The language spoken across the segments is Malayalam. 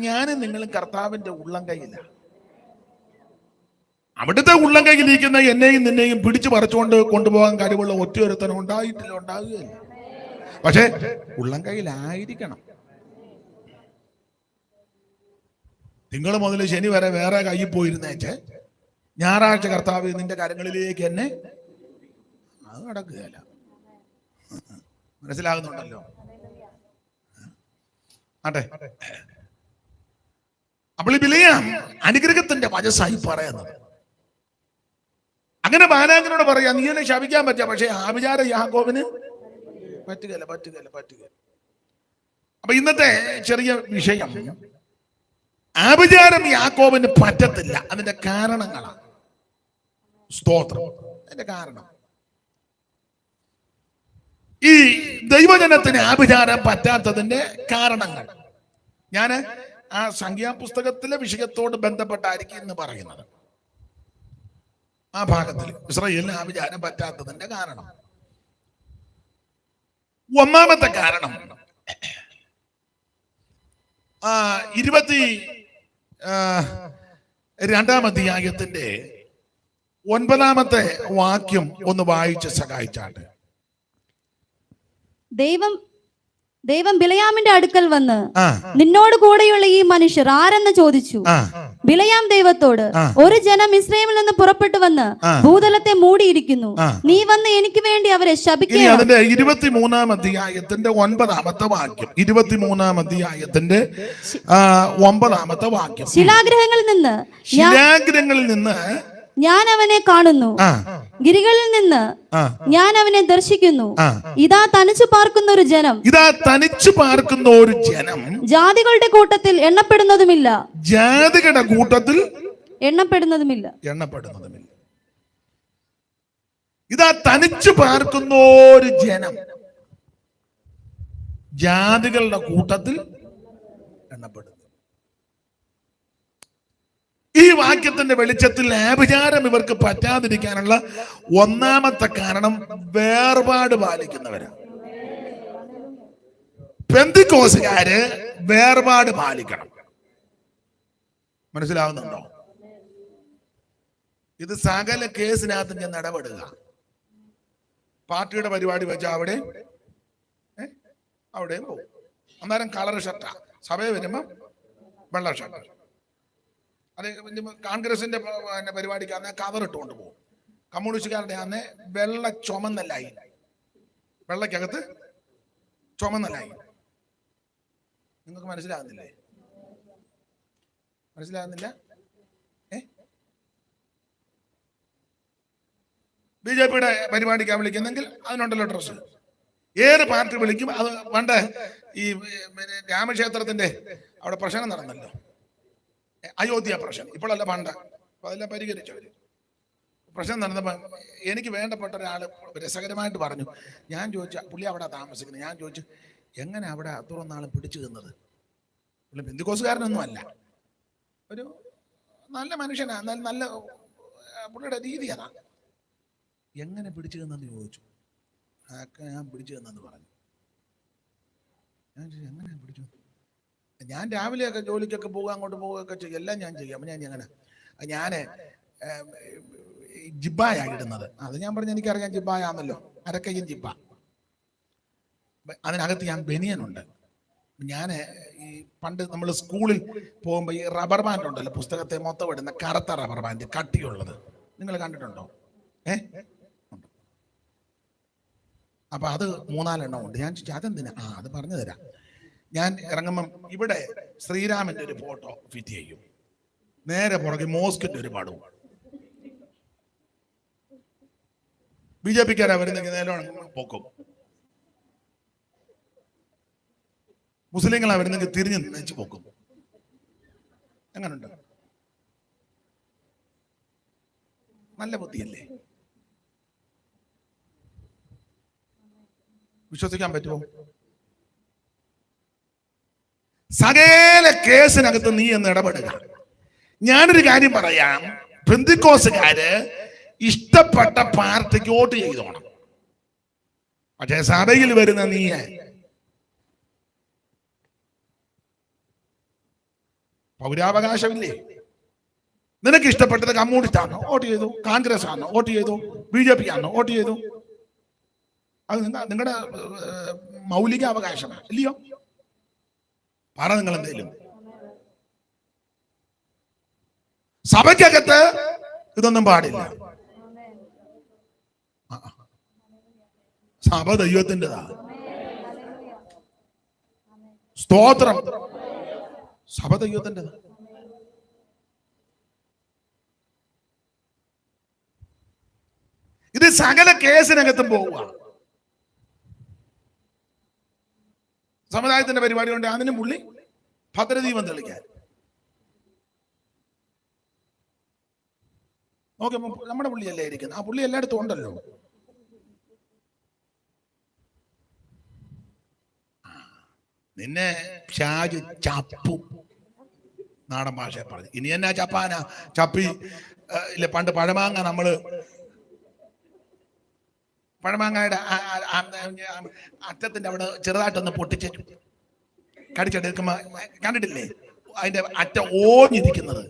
ഞാനും നിങ്ങളും കർത്താവിന്റെ ഉള്ളം കൈയിലാണ്. അവിടുത്തെ ഉള്ളം കൈയിലിരിക്കുന്ന എന്നെയും നിന്നെയും പിടിച്ചു പറിച്ചുകൊണ്ട് കൊണ്ടുപോകാൻ കഴിവുള്ള ഒറ്റയൊരുത്തനും ഉണ്ടാകുകയില്ല. പക്ഷെ ഉള്ളം കൈയിലായിരിക്കണം. തിങ്കൾ മുതൽ ശനി വരെ വേറെ കയ്യിൽ പോയിരുന്നേച്ച് ഞായറാഴ്ച കർത്താവ് നിന്റെ കരങ്ങളിലേക്ക് എന്നെ, അത് നടക്കുകയല്ല. മനസ്സിലാകുന്നുണ്ടല്ലോ? ആട്ടെ, അപ്പോൾ ഈ ബിലെയാം അനുഗ്രഹത്തിന്റെ വചസ്സായി പറയുന്നത്. അങ്ങനെ ബാലാക്കിനോട് പറയാ, നീ എന്നെ ശപിക്കാൻ പറ്റുക, പക്ഷെ ആഭിചാരം യാക്കോബിന് പറ്റുകയില്ല. അപ്പൊ ഇന്നത്തെ ചെറിയ വിഷയം, ആഭിചാരം യാക്കോബിന് പറ്റത്തില്ല. അതിന്റെ കാരണങ്ങളാണ്. സ്തോത്രം. അതിന്റെ കാരണം, ഈ ദൈവജനത്തിന് ആഭിചാരം പറ്റാത്തതിന്റെ കാരണങ്ങൾ ഞാൻ ആ സംഖ്യാപുസ്തകത്തിലെ വിഷയത്തോട് ബന്ധപ്പെട്ടായിരിക്കും എന്ന് പറയുന്നത്. ആ ഭാഗത്തിൽ ഇസ്രായേലിന് ആഭിചാരം പറ്റാത്തതിന്റെ കാരണം, ഒന്നാമത്തെ കാരണം 22-ാം അധ്യായത്തിന്റെ 9-ാമത്തെ വാക്യം ഒന്ന് വായിച്ച് സഹായിച്ചാട്ടെ. ദൈവം ബിലെയാമിന്റെ അടുക്കൽ വന്ന്, നിന്നോട് കൂടെയുള്ള ഈ മനുഷ്യർ ആരെന്ന് ചോദിച്ചു. ബിലെയാം ദൈവത്തോട്, ഒരു ജനം ഇസ്രായേലിൽ നിന്ന് പുറപ്പെട്ടു വന്ന് ഭൂതലത്തെ മൂടിയിരിക്കുന്നു. നീ വന്ന് എനിക്ക് വേണ്ടി അവരെ ശപിക്കുക. അതിന്റെ 23-ാം അധ്യായത്തിന്റെ 9-ാമത്തെ വാക്യം, 23-ാം അധ്യായത്തിന്റെ 9-ാമത്തെ വാക്യം. ശിലാഗ്രഹങ്ങളിൽ നിന്ന് ഞാൻ അവനെ കാണുന്നു, ഗിരികളിൽ നിന്ന് ഞാൻ അവനെ ദർശിക്കുന്നു. ഇതാ തനിച്ചു പാർക്കുന്ന ഒരു ജനം, ജാതികളുടെ കൂട്ടത്തിൽ എണ്ണപ്പെടുന്നതുമില്ല. ഇതാ തനിച്ചു പാർക്കുന്ന ഒരു ജനം, ജാതികളുടെ കൂട്ടത്തിൽ എണ്ണപ്പെടുന്നു. ഈ വാക്യത്തിന്റെ വെളിച്ചത്തിൽ ആഭിചാരം ഇവർക്ക് പറ്റാതിരിക്കാനുള്ള ഒന്നാമത്തെ കാരണം വേർപാട് പാലിക്കുന്നവരാണ്. പെന്തിക്കോസുകാര് വേർപാട് പാലിക്കണം. മനസ്സിലാവുന്നുണ്ടോ? ഇത് സകല കേസിനകത്ത് ഞാൻ ഇടപെടുക. പാർട്ടിയുടെ പരിപാടി വെച്ചാൽ അവിടെയും പോകും. അന്നേരം കളർ ഷർട്ടാ, സഭയെ വരുമ്പോ വെള്ള ഷർട്ട്. അത് കോൺഗ്രസിന്റെ പരിപാടിക്ക് അന്ന് കവറിട്ടുകൊണ്ട് പോകും. കമ്മ്യൂണിസ്റ്റുകാരുടെ അന്ന് വെള്ള ചുമന്നലായി, വെള്ളക്കകത്ത് ചുമന്നലായി. നിങ്ങൾക്ക് മനസ്സിലാകുന്നില്ല? ബിജെപിയുടെ പരിപാടിക്കാണ് വിളിക്കുന്നെങ്കിൽ അതിനുണ്ടല്ലോ ഡ്രസ്. ഏത് പാർട്ടി വിളിക്കും അത്. പണ്ട് ഈ രാമക്ഷേത്രത്തിന്റെ അവിടെ പ്രശ്നം നടന്നല്ലോ, അയോധ്യ പ്രശ്നം. ഇപ്പോഴല്ല, പണ്ട്. അപ്പൊ അതെല്ലാം പരിഹരിച്ചവര്. പ്രശ്നം നടന്നപ്പോ എനിക്ക് വേണ്ടപ്പെട്ട ഒരാള് രസകരമായിട്ട് പറഞ്ഞു. ഞാൻ ചോദിച്ചു, പുള്ളി അവിടെ താമസിക്കുന്നത്. ഞാൻ ചോദിച്ചു, എങ്ങനെ അവിടെ അത്രയും നാളും പിടിച്ചു നിന്നത്? പുള്ളി പെന്തിക്കോസുകാരനൊന്നും അല്ല, ഒരു നല്ല മനുഷ്യനാ, നല്ല പുള്ളിയുടെ രീതി അതാ. എങ്ങനെ പിടിച്ചു നിന്നെന്ന് ചോദിച്ചു. ഞാൻ പിടിച്ചു നിന്നെന്ന് പറഞ്ഞു. ഞാൻ ചോദിച്ചു, എങ്ങനെ പിടിച്ചു? ഞാൻ രാവിലെയൊക്കെ ജോലിക്കൊക്കെ പോകുക, അങ്ങോട്ട് പോവുകയൊക്കെ ചെയ്യും, എല്ലാം ഞാൻ ചെയ്യും. അപ്പം ഞാൻ എങ്ങനെ, ഞാന് ജിബ്ബായാണ് ഇടുന്നത്. അത് ഞാൻ പറഞ്ഞു, എനിക്കറിയാം ജിബ്ബായാന്നല്ലോ, അരക്കയ്യും ജിബ്ബ. അതിനകത്ത് ഞാൻ ബനിയനുണ്ട്. ഞാൻ ഈ പണ്ട് നമ്മൾ സ്കൂളിൽ പോകുമ്പോൾ ഈ റബ്ബർ ബാൻഡ് ഉണ്ടല്ലോ, പുസ്തകത്തെ മൊത്തം ഇടുന്ന കറുത്ത റബ്ബർ ബാൻഡ്, കട്ടിയുള്ളത്. നിങ്ങൾ കണ്ടിട്ടുണ്ടോ? അപ്പൊ അത് 4-5 എണ്ണം ഉണ്ട്. ഞാൻ ചോദിച്ചു, അതെന്തിനാ? അത് പറഞ്ഞു തരാം. ഞാൻ ഇറങ്ങുമ്പം ഇവിടെ ശ്രീരാമന്റെ ഒരു ഫോട്ടോ ഫിറ്റ് ചെയ്യും, നേരെ പുറകെ മോസ്കിന്റെ ഒരു പടവും. ബിജെപിക്കാരാ വരുന്നെങ്കിൽ നേരെ പൊക്കും, മുസ്ലിങ്ങളാ വരുന്നെങ്കിൽ തിരിഞ്ഞു നിന്നേച്ച് പൊക്കും. എങ്ങനുണ്ട്? നല്ല ബുദ്ധിയല്ലേ? വിശ്വസിക്കാൻ പറ്റുമോ? സകല കേസിനകത്ത് നീ എന്ന് ഇടപെടുക. ഞാനൊരു കാര്യം പറയാം, പെന്തിക്കോസുകാര് ഇഷ്ടപ്പെട്ട പാർട്ടിക്ക് വോട്ട് ചെയ്തോണം. പക്ഷേ സഭയിൽ വരുന്ന നീ പൗരാവകാശമില്ലേ? നിനക്ക് ഇഷ്ടപ്പെട്ടത് കമ്മ്യൂണിസ്റ്റ് ആണോ വോട്ട് ചെയ്തു, കോൺഗ്രസ് ആണോ വോട്ട് ചെയ്തു, BJP ആണോ വോട്ട് ചെയ്തു? അത് നിങ്ങളുടെ മൗലിക അവകാശമാണ്, ഇല്ലയോ? പറ നിങ്ങൾ എന്തെങ്കിലും. സഭയ്ക്കകത്ത് ഇതൊന്നും പാടില്ല. സഭ ദൈവത്തിൻ്റെതാ. സ്തോത്രം. സഭ ദൈവത്തിൻ്റെതാ. ഇത് സകല കേസിനകത്തും പോവുക. സമുദായത്തിന്റെ പരിപാടി കൊണ്ട് അതിനും പുള്ളി ഭദ്രദീപം തെളിക്കാൻ നോക്കുമ്പോ നമ്മുടെ പുള്ളിയല്ലേ ഇരിക്കുന്നത്, ആ പുള്ളി എല്ലായിടത്തും ഉണ്ടല്ലോ. നിന്നെ ഷാജ് ചപ്പു, നാടൻ ഭാഷ പറഞ്ഞു. ഇനി എന്നാ ചപ്പാനാ? ചപ്പി ഇല്ല, പണ്ട് പഴമാങ്ങ നമ്മള് പഴമാങ്ങയുടെ അറ്റത്തിന്റെ അവിടെ ചെറുതായിട്ടൊന്ന് പൊട്ടിച്ച് കടിച്ചെടുക്കുമ്പോ കണ്ടിട്ടില്ലേ അതിന്റെ അറ്റ ഓഞ്ഞിരിക്കുന്നത്?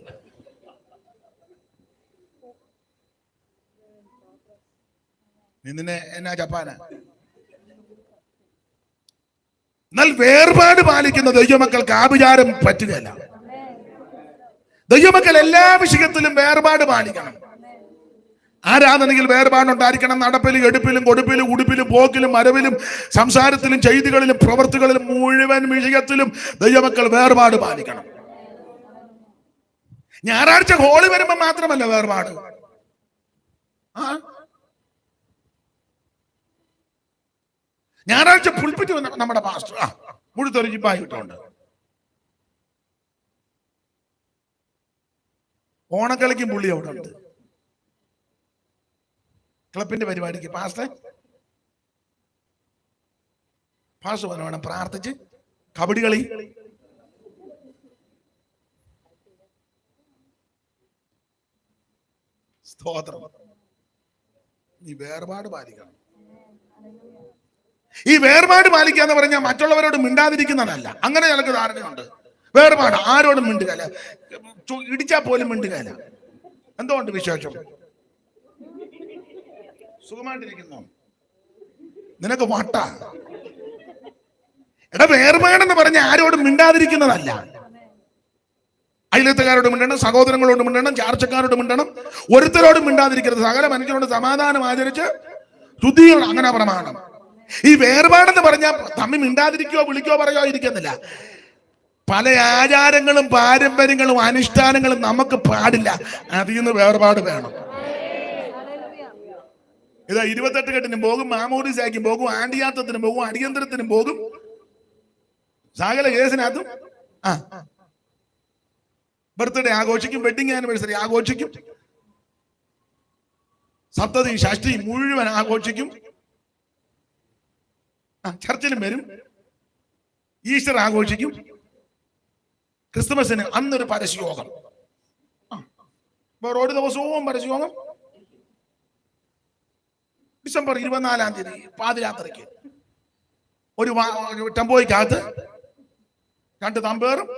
നിന്നെ എന്നാ ചപ്പാന? എന്നാൽ വേർപാട് പാലിക്കുന്ന ദൈവമക്കൾക്ക് ആഭിചാരം പറ്റുകയല്ല. ദൈവമക്കൾ എല്ലാ വിഷയത്തിലും വേർപാട് പാലിക്കണം. ആരാധനയിൽ വേർപാടുണ്ടായിരിക്കണം. നടപ്പിലും എടുപ്പിലും കൊടുപ്പിലും ഉടുപ്പിലും പോക്കിലും വരവിലും സംസാരത്തിലും ചെയ്തികളിലും പ്രവൃത്തികളിലും മുഴുവൻ വിഷയത്തിലും ദൈവമക്കൾ വേർപാട് പാലിക്കണം. ഞായറാഴ്ച ഹോളി വരുമ്പോ മാത്രമല്ല വേർപാട്. ഞായറാഴ്ച പുൽപ്പിറ്റ് നമ്മുടെ പാസ്റ്റർ മുഴുത്തൊരു ജിപ്പായി ഇട്ടുണ്ട്. ഓണക്കളിക്കും പുള്ളി അവിടെ ഉണ്ട്. ക്ലബിന്റെ പരിപാടിക്ക് പാസ്റ്റർ വേണം പ്രാർത്ഥിച്ച് കബഡി കളി. സ്തോത്രം. ഈ വേർപാട് പാലിക്കണം. ഈ വേർപാട് പാലിക്കുക എന്ന് പറഞ്ഞാൽ മറ്റുള്ളവരോട് മിണ്ടാതിരിക്കുന്നതല്ല. അങ്ങനെ ചിലക്ക് ധാരണയുണ്ട്. വേർപാട് ആരോടും മിണ്ടുകയില്ല, ഇടിച്ചാൽ പോലും മിണ്ടുകയില്ല. എന്തുകൊണ്ട്? വിശേഷം സുഖമായിട്ടിരിക്കുന്നു, നിനക്ക് വട്ട. എടാ, വേർപാടെന്ന് പറഞ്ഞ ആരോടും മിണ്ടാതിരിക്കുന്നതല്ല. അയലത്തുകാരോട് മിണ്ടണം, സഹോദരങ്ങളോട് മിണ്ടണം, ചാർച്ചക്കാരോട് മിണ്ടണം, ഒരുത്തരോടും മിണ്ടാതിരിക്കരുത്. സകല മനുഷ്യരോട് സമാധാനം ആചരിച്ച് ശുദ്ധീകരണം, അങ്ങനെ പ്രമാണം. ഈ വേർപാടെന്ന് പറഞ്ഞാൽ തമ്മിൽ മിണ്ടാതിരിക്കോ വിളിക്കോ പറയോ ഇരിക്കുന്നില്ല. പല ആചാരങ്ങളും പാരമ്പര്യങ്ങളും അനുഷ്ഠാനങ്ങളും നമുക്ക് പാടില്ല. അതിൽ നിന്ന് വേർപാട് വേണം. ഇതാ 28 കെട്ടിനും പോകും, മാമോദീസായ്ക്കും പോകും, ആണ്ടിയാത്തത്തിനും പോകും, അടിയന്തരത്തിനും പോകും, സകല കേസിനകത്തും ബർത്ത്ഡേ ആഘോഷിക്കും, വെഡിങ് ആനിവേഴ്സറി ആഘോഷിക്കും, സപ്തതി ഷഷ്ടി മുഴുവൻ ആഘോഷിക്കും. ചർച്ചിലും വരും, ഈസ്റ്റർ ആഘോഷിക്കും, ക്രിസ്തുമസിന് അന്നൊരു പരസ്യയോഗം, വേറെ ഒരു ദിവസവും പരസ്യയോഗം. ഡിസംബർ 24-ാം തീയതി പാതിരാത്രിക്ക് ഒരു ടെമ്പോയ്ക്കകത്ത് 2 തമ്പേറും,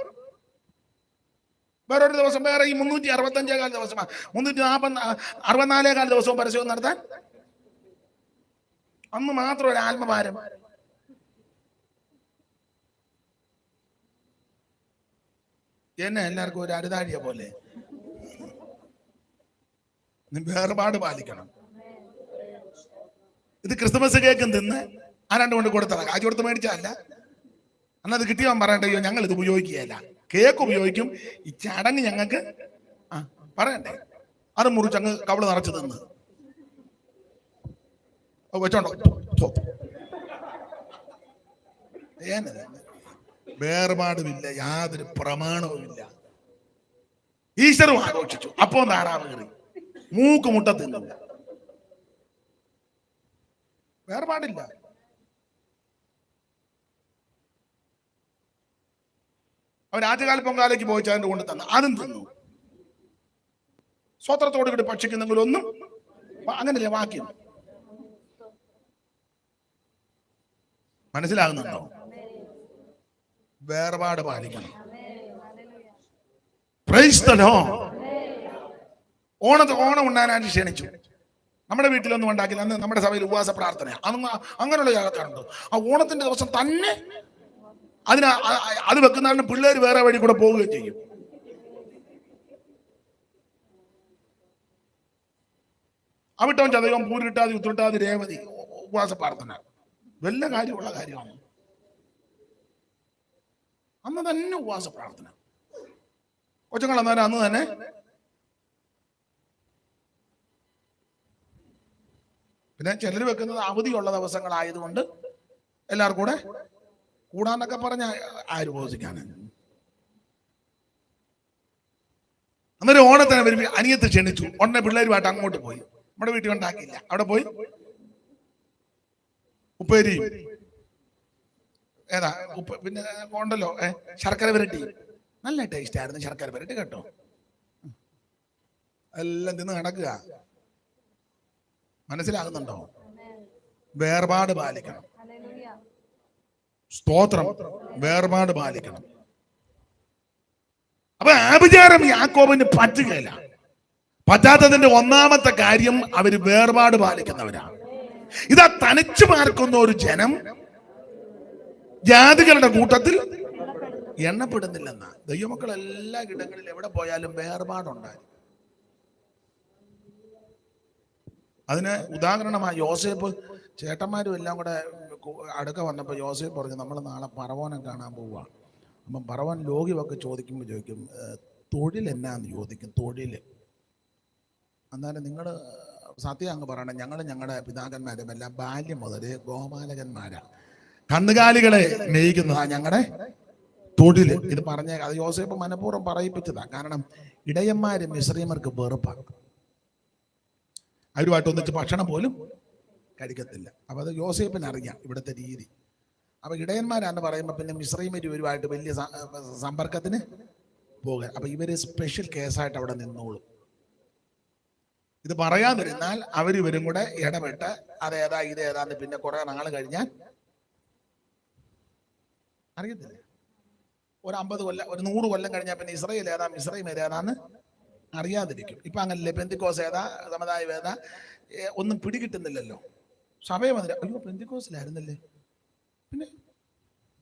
വേറൊരു ദിവസം വേറെ ഈ 365 ദിവസമാണ്, 364 ദിവസവും പരസ്യവും നടത്താൻ. അന്ന് മാത്രം ഒരു ആത്മഭാരം. എന്നെ എല്ലാവർക്കും ഒരു അരുതാഴിയ പോലെ. വേർപാട് പാലിക്കണം. ഇത് ക്രിസ്തുമസ് കേക്കും തിന്ന് ആരാണ്ട് കൊണ്ട് കൊടുത്തതാ, കാശ് കൊടുത്ത് മേടിച്ചല്ല. അന്നത് കിട്ടിയവൻ പറയണ്ടോ ഞങ്ങൾ ഇത് ഉപയോഗിക്കുകയല്ല. കേക്ക് ഉപയോഗിക്കും, ഈ ചടങ്ങ് ഞങ്ങൾക്ക് പറയണ്ടേ, അത് മുറിച്ചങ്ങ് കവള് നിറച്ച് തിന്ന് വെച്ചോണ്ടോ. വേർപാടുമില്ല, യാതൊരു പ്രമാണവും ഇല്ല. ഈശ്വരും ആഘോഷിച്ചു, അപ്പോ താറാവ് കയറി, മൂക്ക് മുട്ട തിന്നില്ല. വേർപാടില്ല. അവൻ ആദ്യകാല പൊങ്കാലയ്ക്ക് പോയിച്ച് അതിന്റെ കൊണ്ട് തന്നു, അതും തിന്നു. സ്വത്രത്തോട് കൂടി ഭക്ഷിക്കുന്നെങ്കിലും ഒന്നും അങ്ങനല്ലേ വാക്യം. മനസ്സിലാകുന്നുണ്ടോ? വേർപാട് പാലിക്കണം. Praise the lord. ഓണം ഉണ്ണാനായിട്ട് ക്ഷണിച്ചു. നമ്മുടെ വീട്ടിലൊന്നും ഉണ്ടാക്കില്ല. അന്ന് നമ്മുടെ സഭയിൽ ഉപവാസ പ്രാർത്ഥന അങ്ങനെയുള്ള ആൾക്കാരുണ്ട്. ആ ഓണത്തിന്റെ ദിവസം തന്നെ അത് വെക്കുന്നതിന് പിള്ളേർ വേറെ വഴി കൂടെ പോവുകയും ചെയ്യും. അവിട്ടവൻ ചതയം പൂരിട്ടാതി ഉത്രട്ടാതി രേവതി ഉപവാസ പ്രാർത്ഥന വല്ല കാര്യമുള്ള കാര്യമാണ്. അന്ന് തന്നെ ഉപവാസ പ്രാർത്ഥന. കൊച്ചുങ്ങൾ അന്നേരം അന്ന് തന്നെ പിന്നെ ചിലർ വെക്കുന്നത് അവധിയുള്ള ദിവസങ്ങളായതുകൊണ്ട് എല്ലാവർക്കും കൂടെ കൂടാന്നൊക്കെ പറഞ്ഞ ആര് ബോധിക്കാണ്. അന്നേരം ഓണത്തിന് വരുമ്പോ അനിയത്തെ ക്ഷണിച്ചു. ഉടനെ പിള്ളേരുമായിട്ട് അങ്ങോട്ട് പോയി. നമ്മുടെ വീട്ടിൽ ഉണ്ടാക്കിയില്ല. അവിടെ പോയി ഉപ്പേരി ഏതാ പിന്നെ ഉണ്ടല്ലോ ശർക്കര പുരട്ടി. നല്ല ടേസ്റ്റ് ആയിരുന്നു ശർക്കര പുരട്ടി കേട്ടോ. എല്ലാം തിന്ന് നടക്കുക. മനസ്സിലാകുന്നുണ്ടോ? വേർപാട് പാലിക്കണം. സ്തോത്രം. വേർപാട് പാലിക്കണം. അപ്പൊ ആഭിചാരം യാക്കോബിന് പറ്റുകയില്ല. പറ്റാത്തതിന്റെ ഒന്നാമത്തെ കാര്യം അവര് വേർപാട് പാലിക്കുന്നവരാണ്. ഇതാ തനിച്ചു പാർക്കുന്ന ഒരു ജനം ജാതികളുടെ കൂട്ടത്തിൽ എണ്ണപ്പെടുന്നില്ലെന്ന. ദൈവമക്കൾ എല്ലാ ഇടങ്ങളിൽ എവിടെ പോയാലും വേർപാടുണ്ടായി. അതിന് ഉദാഹരണമായി യോസേപ്പ് ചേട്ടന്മാരും എല്ലാം കൂടെ അടുക്ക വന്നപ്പോൾ യോസേപ്പ് പറഞ്ഞു, നമ്മൾ നാളെ പറവോനെ കാണാൻ പോവുക. അപ്പം പറവോൻ ലോകിയൊക്കെ ചോദിക്കുമ്പോൾ ചോദിക്കും, തൊഴിൽ എന്നാന്ന് ചോദിക്കും. തൊഴിൽ എന്നാലും നിങ്ങൾ സത്യം അങ്ങ് പറയണം. ഞങ്ങളുടെ പിതാക്കന്മാരും എല്ലാം ബാല്യം മുതൽ ഗോപാലകന്മാരാ, കന്നുകാലികളെ മേയിക്കുന്നതാ ഞങ്ങളുടെ തൊഴിൽ. ഇത് പറഞ്ഞ അത് യോസേപ്പ് മനഃപൂർവ്വം പറയിപ്പിച്ചതാ. കാരണം ഇടയന്മാര് മിസ്രൈമർക്ക് വെറുപ്പാണ്. അവരുമായിട്ട് ഒന്നിച്ച് ഭക്ഷണം പോലും കഴിക്കത്തില്ല. അപ്പൊ അത് യോസേപ്പിന് അറിയാം ഇവിടുത്തെ രീതി. അപ്പൊ ഇടയന്മാരാന്ന് പറയുമ്പോൾ പിന്നെ മിസ്രൈമര് ഇവരുമായിട്ട് വലിയ സമ്പർക്കത്തിന് പോകുക. അപ്പൊ ഇവര് സ്പെഷ്യൽ കേസായിട്ട് അവിടെ നിന്നോളും. ഇത് പറയാതിരുന്നാൽ അവരിവരും കൂടെ ഇടപെട്ട് അതേതാ ഇതേതാന്ന് പിന്നെ കുറെ നാൾ കഴിഞ്ഞാൽ അറിയത്തില്ല. ഒരു 50 കൊല്ലം ഒരു 100 കൊല്ലം കഴിഞ്ഞാൽ പിന്നെ ഇസ്രായേൽ ഏതാ മിസ്രൈം ഏതാന്ന് അറിയാതിരിക്കും. ഇപ്പൊ അങ്ങനല്ലേ? പെന്തിക്കോസ് ഏതാ സമുദായം ഏതാ ഒന്നും പിടികിട്ടുന്നില്ലല്ലോ. സഭയെ വന്നില്ല, അയ്യോ പെന്തിക്കോസിലായിരുന്നല്ലേ, പിന്നെ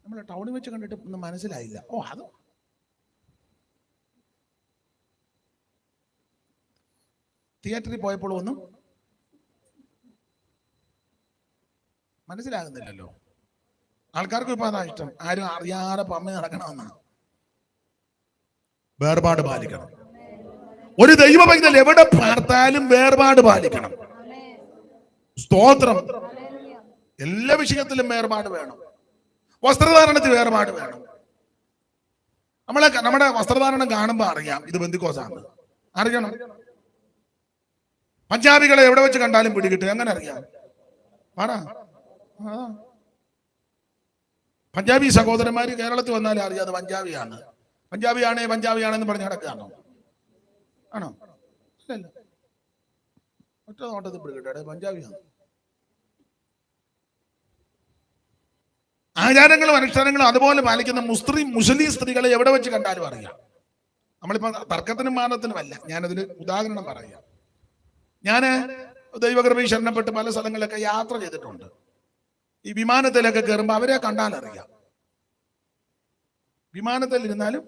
നമ്മളെ ടൗണിൽ വെച്ച് കണ്ടിട്ട് ഒന്നും മനസ്സിലായില്ല. ഓ അത് തിയേറ്ററിൽ പോയപ്പോഴും ഒന്നും മനസ്സിലാകുന്നില്ലല്ലോ. ആൾക്കാർക്കും ഇപ്പൊ അതാ ഇഷ്ടം. ആരും അറിയാതെ പമ്മി നടക്കണമെന്നാണ്. വേർപാട് പാലിക്കണം. ഒരു ദൈവ പൈതൽ എവിടെ പാർത്താലും വേർപാട് പാലിക്കണം. സ്തോത്രം. എല്ലാ വിഷയത്തിലും വേർപാട് വേണം. വസ്ത്രധാരണത്തിൽ വേർപാട് വേണം. നമ്മുടെ വസ്ത്രധാരണം കാണുമ്പോൾ അറിയാം ഇത് ബന്ധുക്കോസാണ്. അറിയണം. പഞ്ചാബികളെ എവിടെ വെച്ച് കണ്ടാലും പിടികിട്ടും. എങ്ങനെ അറിയാം? പറ. പഞ്ചാബി സഹോദരന്മാര് കേരളത്തിൽ വന്നാലും അറിയാം അത് പഞ്ചാബിയാണ്. പഞ്ചാബിയാണെന്ന് പറഞ്ഞ് നടക്കുകയാണോ? ആണോ? അല്ലല്ല. ഒറ്റ നോട്ടത്തിൽ പിടികിട്ടെ പഞ്ചാബിയാണ്. ആചാരങ്ങളും അനുഷ്ഠാനങ്ങളും അതുപോലെ പാലിക്കുന്ന മുസ്ലിം സ്ത്രീകളെ എവിടെ വെച്ച് കണ്ടാലും അറിയാം. നമ്മളിപ്പോ തർക്കത്തിനും മാനത്തിനുമല്ല, ഞാനതിന് ഉദാഹരണം പറയാം. ഞാന് ദൈവകൃപയിൽ ശരണപ്പെട്ട് പല സ്ഥലങ്ങളിലൊക്കെ യാത്ര ചെയ്തിട്ടുണ്ട്. ഈ വിമാനത്തിലൊക്കെ കയറുമ്പോൾ അവരെ കണ്ടാൽ അറിയാം. വിമാനത്തിൽ ഇരുന്നാലും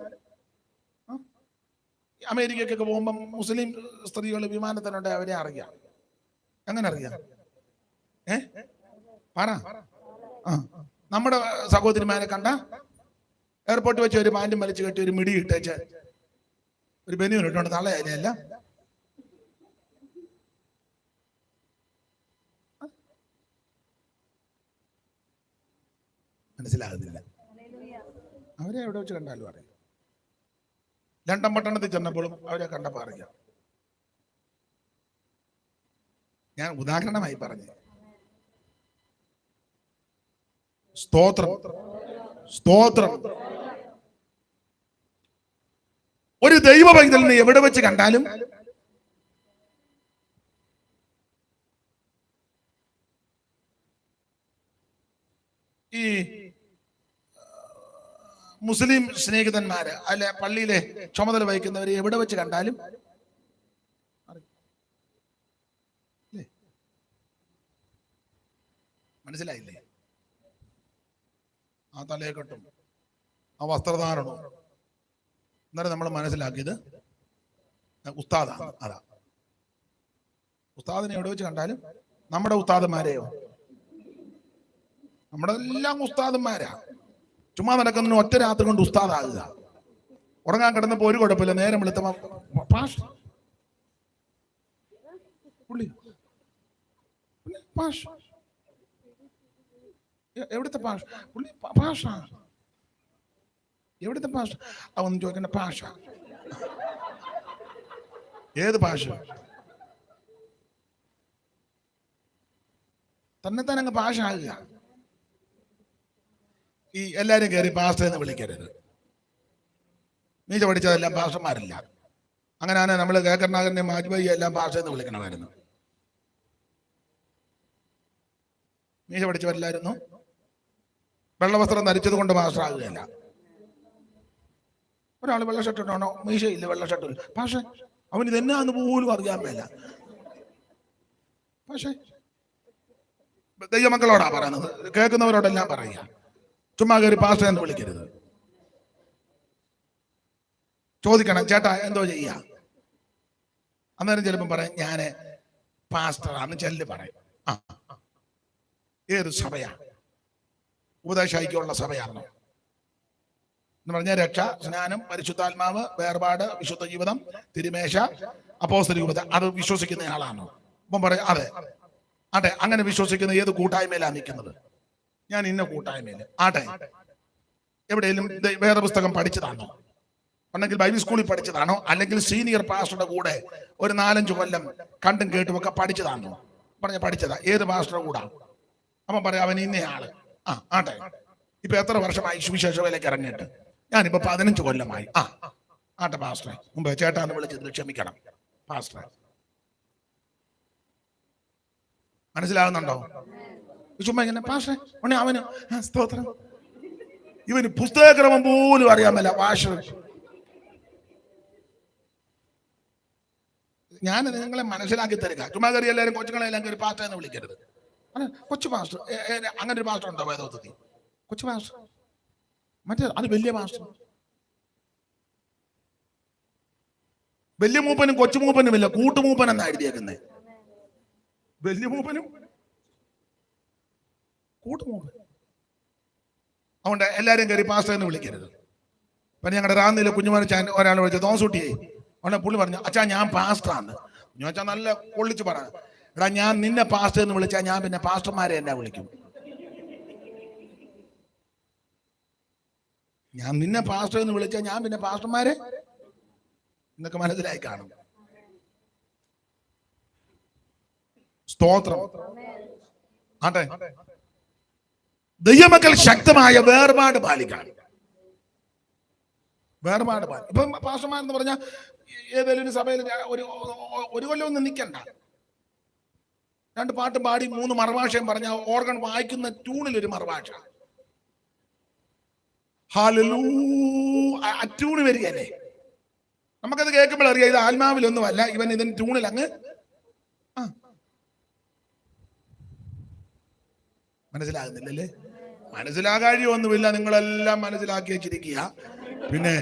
അമേരിക്കക്കൊക്കെ പോകുമ്പോൾ മുസ്ലിം സ്ത്രീകൾ വിമാനത്തിലുണ്ട്, അവരെ അറിയാം. എങ്ങനെ അറിയാം? പറ. നമ്മുടെ സഹോദരിമാരെ കണ്ട എയർപോർട്ടിൽ വെച്ച് ഒരു പാൻറ്റും വലിച്ചു കെട്ടി ഒരു മിടി ഇട്ടേച്ച് ഒരു ബനിയൻ ഇട്ടുകൊണ്ട് തള്ളയല്ല മനസ്സിലാകുന്നില്ല. അവരെ എവിടെ വെച്ച് കണ്ടാലും അറിയാം. ലണ്ടൻ പട്ടണത്തിൽ ചെന്നപ്പോഴും അവരെ കണ്ടപ്പോൾ അറിയാം. ഞാൻ ഉദാഹരണമായി പറഞ്ഞു. സ്തോത്രം. സ്തോത്രം. ഒരു ദൈവ പൈതലിനെ എവിടെ വെച്ച് കണ്ടാലും ഈ മുസ്ലിം സ്നേഹിതന്മാര് അല്ലെ പള്ളിയിലെ ചുമതല വഹിക്കുന്നവരെ എവിടെ വെച്ച് കണ്ടാലും മനസ്സിലായില്ലേ? ആ തലയെക്കെട്ടും ആ വസ്ത്രധാരണവും അന്നേരം നമ്മൾ മനസ്സിലാക്കിയത് ഉസ്താദാണ്. അതാ ഉസ്താദിനെ എവിടെ വെച്ച് കണ്ടാലും നമ്മുടെ ഉസ്താദന്മാരെയോ, നമ്മുടെ എല്ലാം ഉസ്താദന്മാരാ. ചുമ്മാ നടക്കുന്നതിന് ഒറ്റ രാത്രി കൊണ്ട് ഉസ്താദാകുക. ഉറങ്ങാൻ കിടന്നപ്പോ ഒരു കുഴപ്പമില്ല, നേരം വെളുത്തപ്പോ പാഷ പാഷ എവിടുത്തെ പാഷ പുള്ളി പാഷ എവിടുത്തെ പാഷ അവന്ന് ചോദിക്കണ്ട പാഷ ഏത് ഭാഷ? തന്നെ തന്നെ അങ്ങ് ഭാഷ ആകുക. ഈ എല്ലാരും കയറി പാസ്റ്റർ എന്ന് വിളിക്കരുത്. നീച്ച പഠിച്ചതെല്ലാം പാസ്റ്റർമാരില്ല. അങ്ങനെയാണ് നമ്മൾ കേക്കർനാഥനെ മാജ്ബായി എല്ലാം പാസ്റ്റർ എന്ന് വിളിക്കണമായിരുന്നു. നീച്ച പഠിച്ചവരെല്ലായിരുന്നു വെള്ളവസ്ത്രം ധരിച്ചത് കൊണ്ട് പാസ്റ്റർ ആകുകയല്ല. ഒരാൾ വെള്ള ഷർട്ട് ഇട്ടാണോ, മീശയില്ല, വെള്ള ഷർട്ടില്ല, പക്ഷേ അവൻ ഇതെന്നാന്ന് പോലും അറിയാൻ മേല. പക്ഷേ ദൈവമക്കളോടാ പറയുന്നത്, കേൾക്കുന്നവരോടെല്ലാം പറയുക, ചുമ്മാ കയറി പാസ്റ്റർ എന്ന് വിളിക്കരുത്. ചോദിക്കണം, ചേട്ടാ എന്തോ ചെയ്യാ? അന്നേരം ചിലപ്പം പറയും ഞാന് പാസ്റ്ററാന്ന് ചെല്ല് പറയും. ആ ഏത് സഭയാ? ഉപദേശൈക്യമുള്ള സഭയാണോ എന്ന് പറഞ്ഞാൽ രക്ഷ, സ്നാനം, പരിശുദ്ധാത്മാവ്, വേർപാട്, വിശുദ്ധ ജീവിതം, തിരുമേശ, അപ്പോസ്തലികത അത് വിശ്വസിക്കുന്ന ആളാണോ? അപ്പം പറയാം അതെ. ആട്ടെ, അങ്ങനെ വിശ്വസിക്കുന്ന ഏത് കൂട്ടായ്മയിലാണ് നിൽക്കുന്നത്? ഞാൻ ഇന്ന കൂട്ടായ്മയില്. ആട്ടെ, എവിടെയെങ്കിലും വേദപുസ്തകം പഠിച്ചതാണോ? അല്ലെങ്കിൽ ബൈബിൾ സ്കൂളിൽ പഠിച്ചതാണോ? അല്ലെങ്കിൽ സീനിയർ പാസ്റ്ററുടെ കൂടെ ഒരു 4-5 കൊല്ലം കണ്ടും കേട്ടും ഒക്കെ പഠിച്ചതാണോ? പറഞ്ഞ പഠിച്ചതാ. ഏത് പാസ്റ്ററുടെ കൂടാ? അപ്പം പറയാം അവൻ ഇന്നയാള്. ആ ആട്ടെ, ഇപ്പൊ എത്ര വർഷമായി സുവിശേഷ വേലയ്ക്ക് ഇറങ്ങിയിട്ട്? ഞാനിപ്പോ 15 കൊല്ലമായി. ആ ആട്ടെ പാസ്റ്ററെ, മുമ്പ് ചേട്ടാന്ന് വിളിച്ചതിൽ ക്ഷമിക്കണം പാസ്റ്ററെ. മനസ്സിലാകുന്നുണ്ടോ? ചുമ്മാ ഇങ്ങനെ പാസ്റ്ററെ ഉടനെ അവന് സ്തോത്രം. ഇവന് പുസ്തകക്രമം പോലും അറിയാൻ മേല ഭാഷ. ഞാൻ നിങ്ങളെ മനസ്സിലാക്കി തരിക. ചുമ്മാ കയറി എല്ലാവരും കൊച്ചുങ്ങളെല്ലാം കയറി പാസ്റ്റർ എന്ന് വിളിക്കരുത്. കൊച്ചു പാസ്റ്റർ, അങ്ങനെ ഒരു പാസ്റ്റർ ഉണ്ടോ വേദോത്തത്തിൽ? കൊച്ചു പാസ്റ്റർ, മറ്റേ അത് വലിയ പാസ്റ്റർ. വലിയ മൂപ്പനും കൊച്ചു മൂപ്പനും ഇല്ല, കൂട്ടുമൂപ്പൻ എന്നാ എഴുതിയേക്കുന്നത്. വലിയ മൂപ്പനും കൂട്ടുമൂപ്പൻ. അതുകൊണ്ട് എല്ലാരും കയറി പാസ്റ്റർ എന്ന് വിളിക്കരുത്. പിന്നെ ഞങ്ങളുടെ റാന്നിയിലെ കുഞ്ഞുമാൻ ഒരാൾ വിളിച്ചത് തോസൂട്ടിയെ. അവിടെ പുള്ളി പറഞ്ഞു, അച്ഛാ ഞാൻ പാസ്റ്ററാന്ന്. കുഞ്ഞുമാച്ചാ നല്ല പൊള്ളിച്ച് പറ, എടാ ഞാൻ നിന്നെ പാസ്റ്റർ എന്ന് വിളിച്ചാൽ ഞാൻ പിന്നെ പാസ്റ്റർമാരെ എന്നാ വിളിക്കും? ഞാൻ നിന്നെ പാസ്റ്റർ എന്ന് വിളിച്ചാൽ ഞാൻ പിന്നെ പാസ്റ്റർമാരെ എന്നൊക്കെ മനസ്സിലായി കാണും. സ്തോത്രം. ആട്ടെ, ദൈവമക്കൾ ശക്തമായ വേർപാട് പാലിക്കണം. വേർപാട് പാലിക്കും. ഇപ്പം പാസ്റ്റർമാരെന്ന് പറഞ്ഞാൽ ഏതെങ്കിലും ഒരു സഭയിൽ ഒരു കൊല്ലമൊന്നും നിൽക്കണ്ട. 2 പാട്ടും പാടി 3 മറുഭാഷയും പറഞ്ഞ ഓർഗൺ വായിക്കുന്ന ട്യൂണിലൊരു മറുഭാഷ, ഹല്ലേലൂയ, ട്യൂണ് വരികയല്ലേ. നമുക്കത് കേൾക്കുമ്പോൾ അറിയാം ഇത് ആത്മാവിലൊന്നുമല്ല, ഇവൻ ഇതിന് ട്യൂണിൽ അങ്ങ്. മനസ്സിലാകുന്നില്ലല്ലേ? മനസ്സിലാകാഴിയൊന്നുമില്ല, നിങ്ങളെല്ലാം മനസ്സിലാക്കി വെച്ചിരിക്കുക. പിന്നെ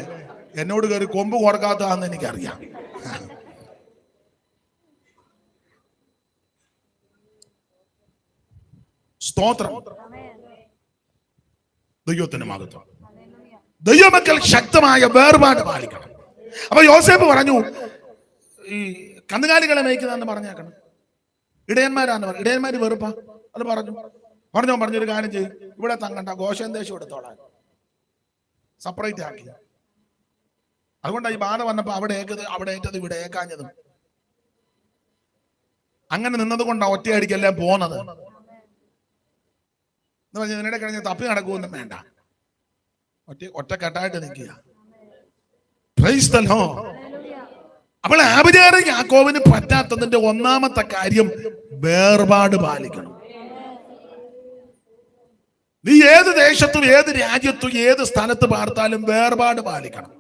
എന്നോട് കയറി കൊമ്പ് കൊടുക്കാത്തതാണെന്ന് എനിക്കറിയാം. സ്തോത്രം. ദൈവത്തിന് മഹത്വം. ദൈവമക്കൾ ശക്തമായ വേർപാട് പാലിക്കണം. അപ്പൊ യോസേഫ് പറഞ്ഞു, ഈ കന്നുകാലികളെ മേയ്ക്കുന്നതെന്ന് പറഞ്ഞേക്കണം. ഇടയന്മാരാന്ന് പറഞ്ഞു. ഇടയന്മാര് വെറുപ്പാ അത് പറഞ്ഞൊരു കാര്യം ചെയ്യും, ഇവിടെ തങ്ങണ്ട, ഗോശൻ ദേശം എടുത്തോളാൻ സെപ്പറേറ്റ് ആക്കി. അതുകൊണ്ടാണ് ഈ ബാധ വന്നപ്പോ അവിടെ ഏറ്റത് ഇവിടെ ഏക്കാഞ്ഞതും. അങ്ങനെ നിന്നത് കൊണ്ടാണ് ഒറ്റയടിക്കെല്ലാം പോന്നത്. എന്ന് പറഞ്ഞാൽ ഇതിനിടെ കഴിഞ്ഞ് തപ്പി നടക്കുമൊന്നും വേണ്ട, ഒറ്റക്കെട്ടായിട്ട് നിൽക്കുക. Price the Lord. അപ്പോൾ ആബിഗേലും യാക്കോബിന് പറ്റാത്തതിന്റെ ഒന്നാമത്തെ കാര്യം വേർപാട് പാലിക്കണം. നീ ഏത് ദേശത്തും ഏത് രാജ്യത്തും ഏത് സ്ഥലത്ത് പാർത്താലും വേർപാട് പാലിക്കണം.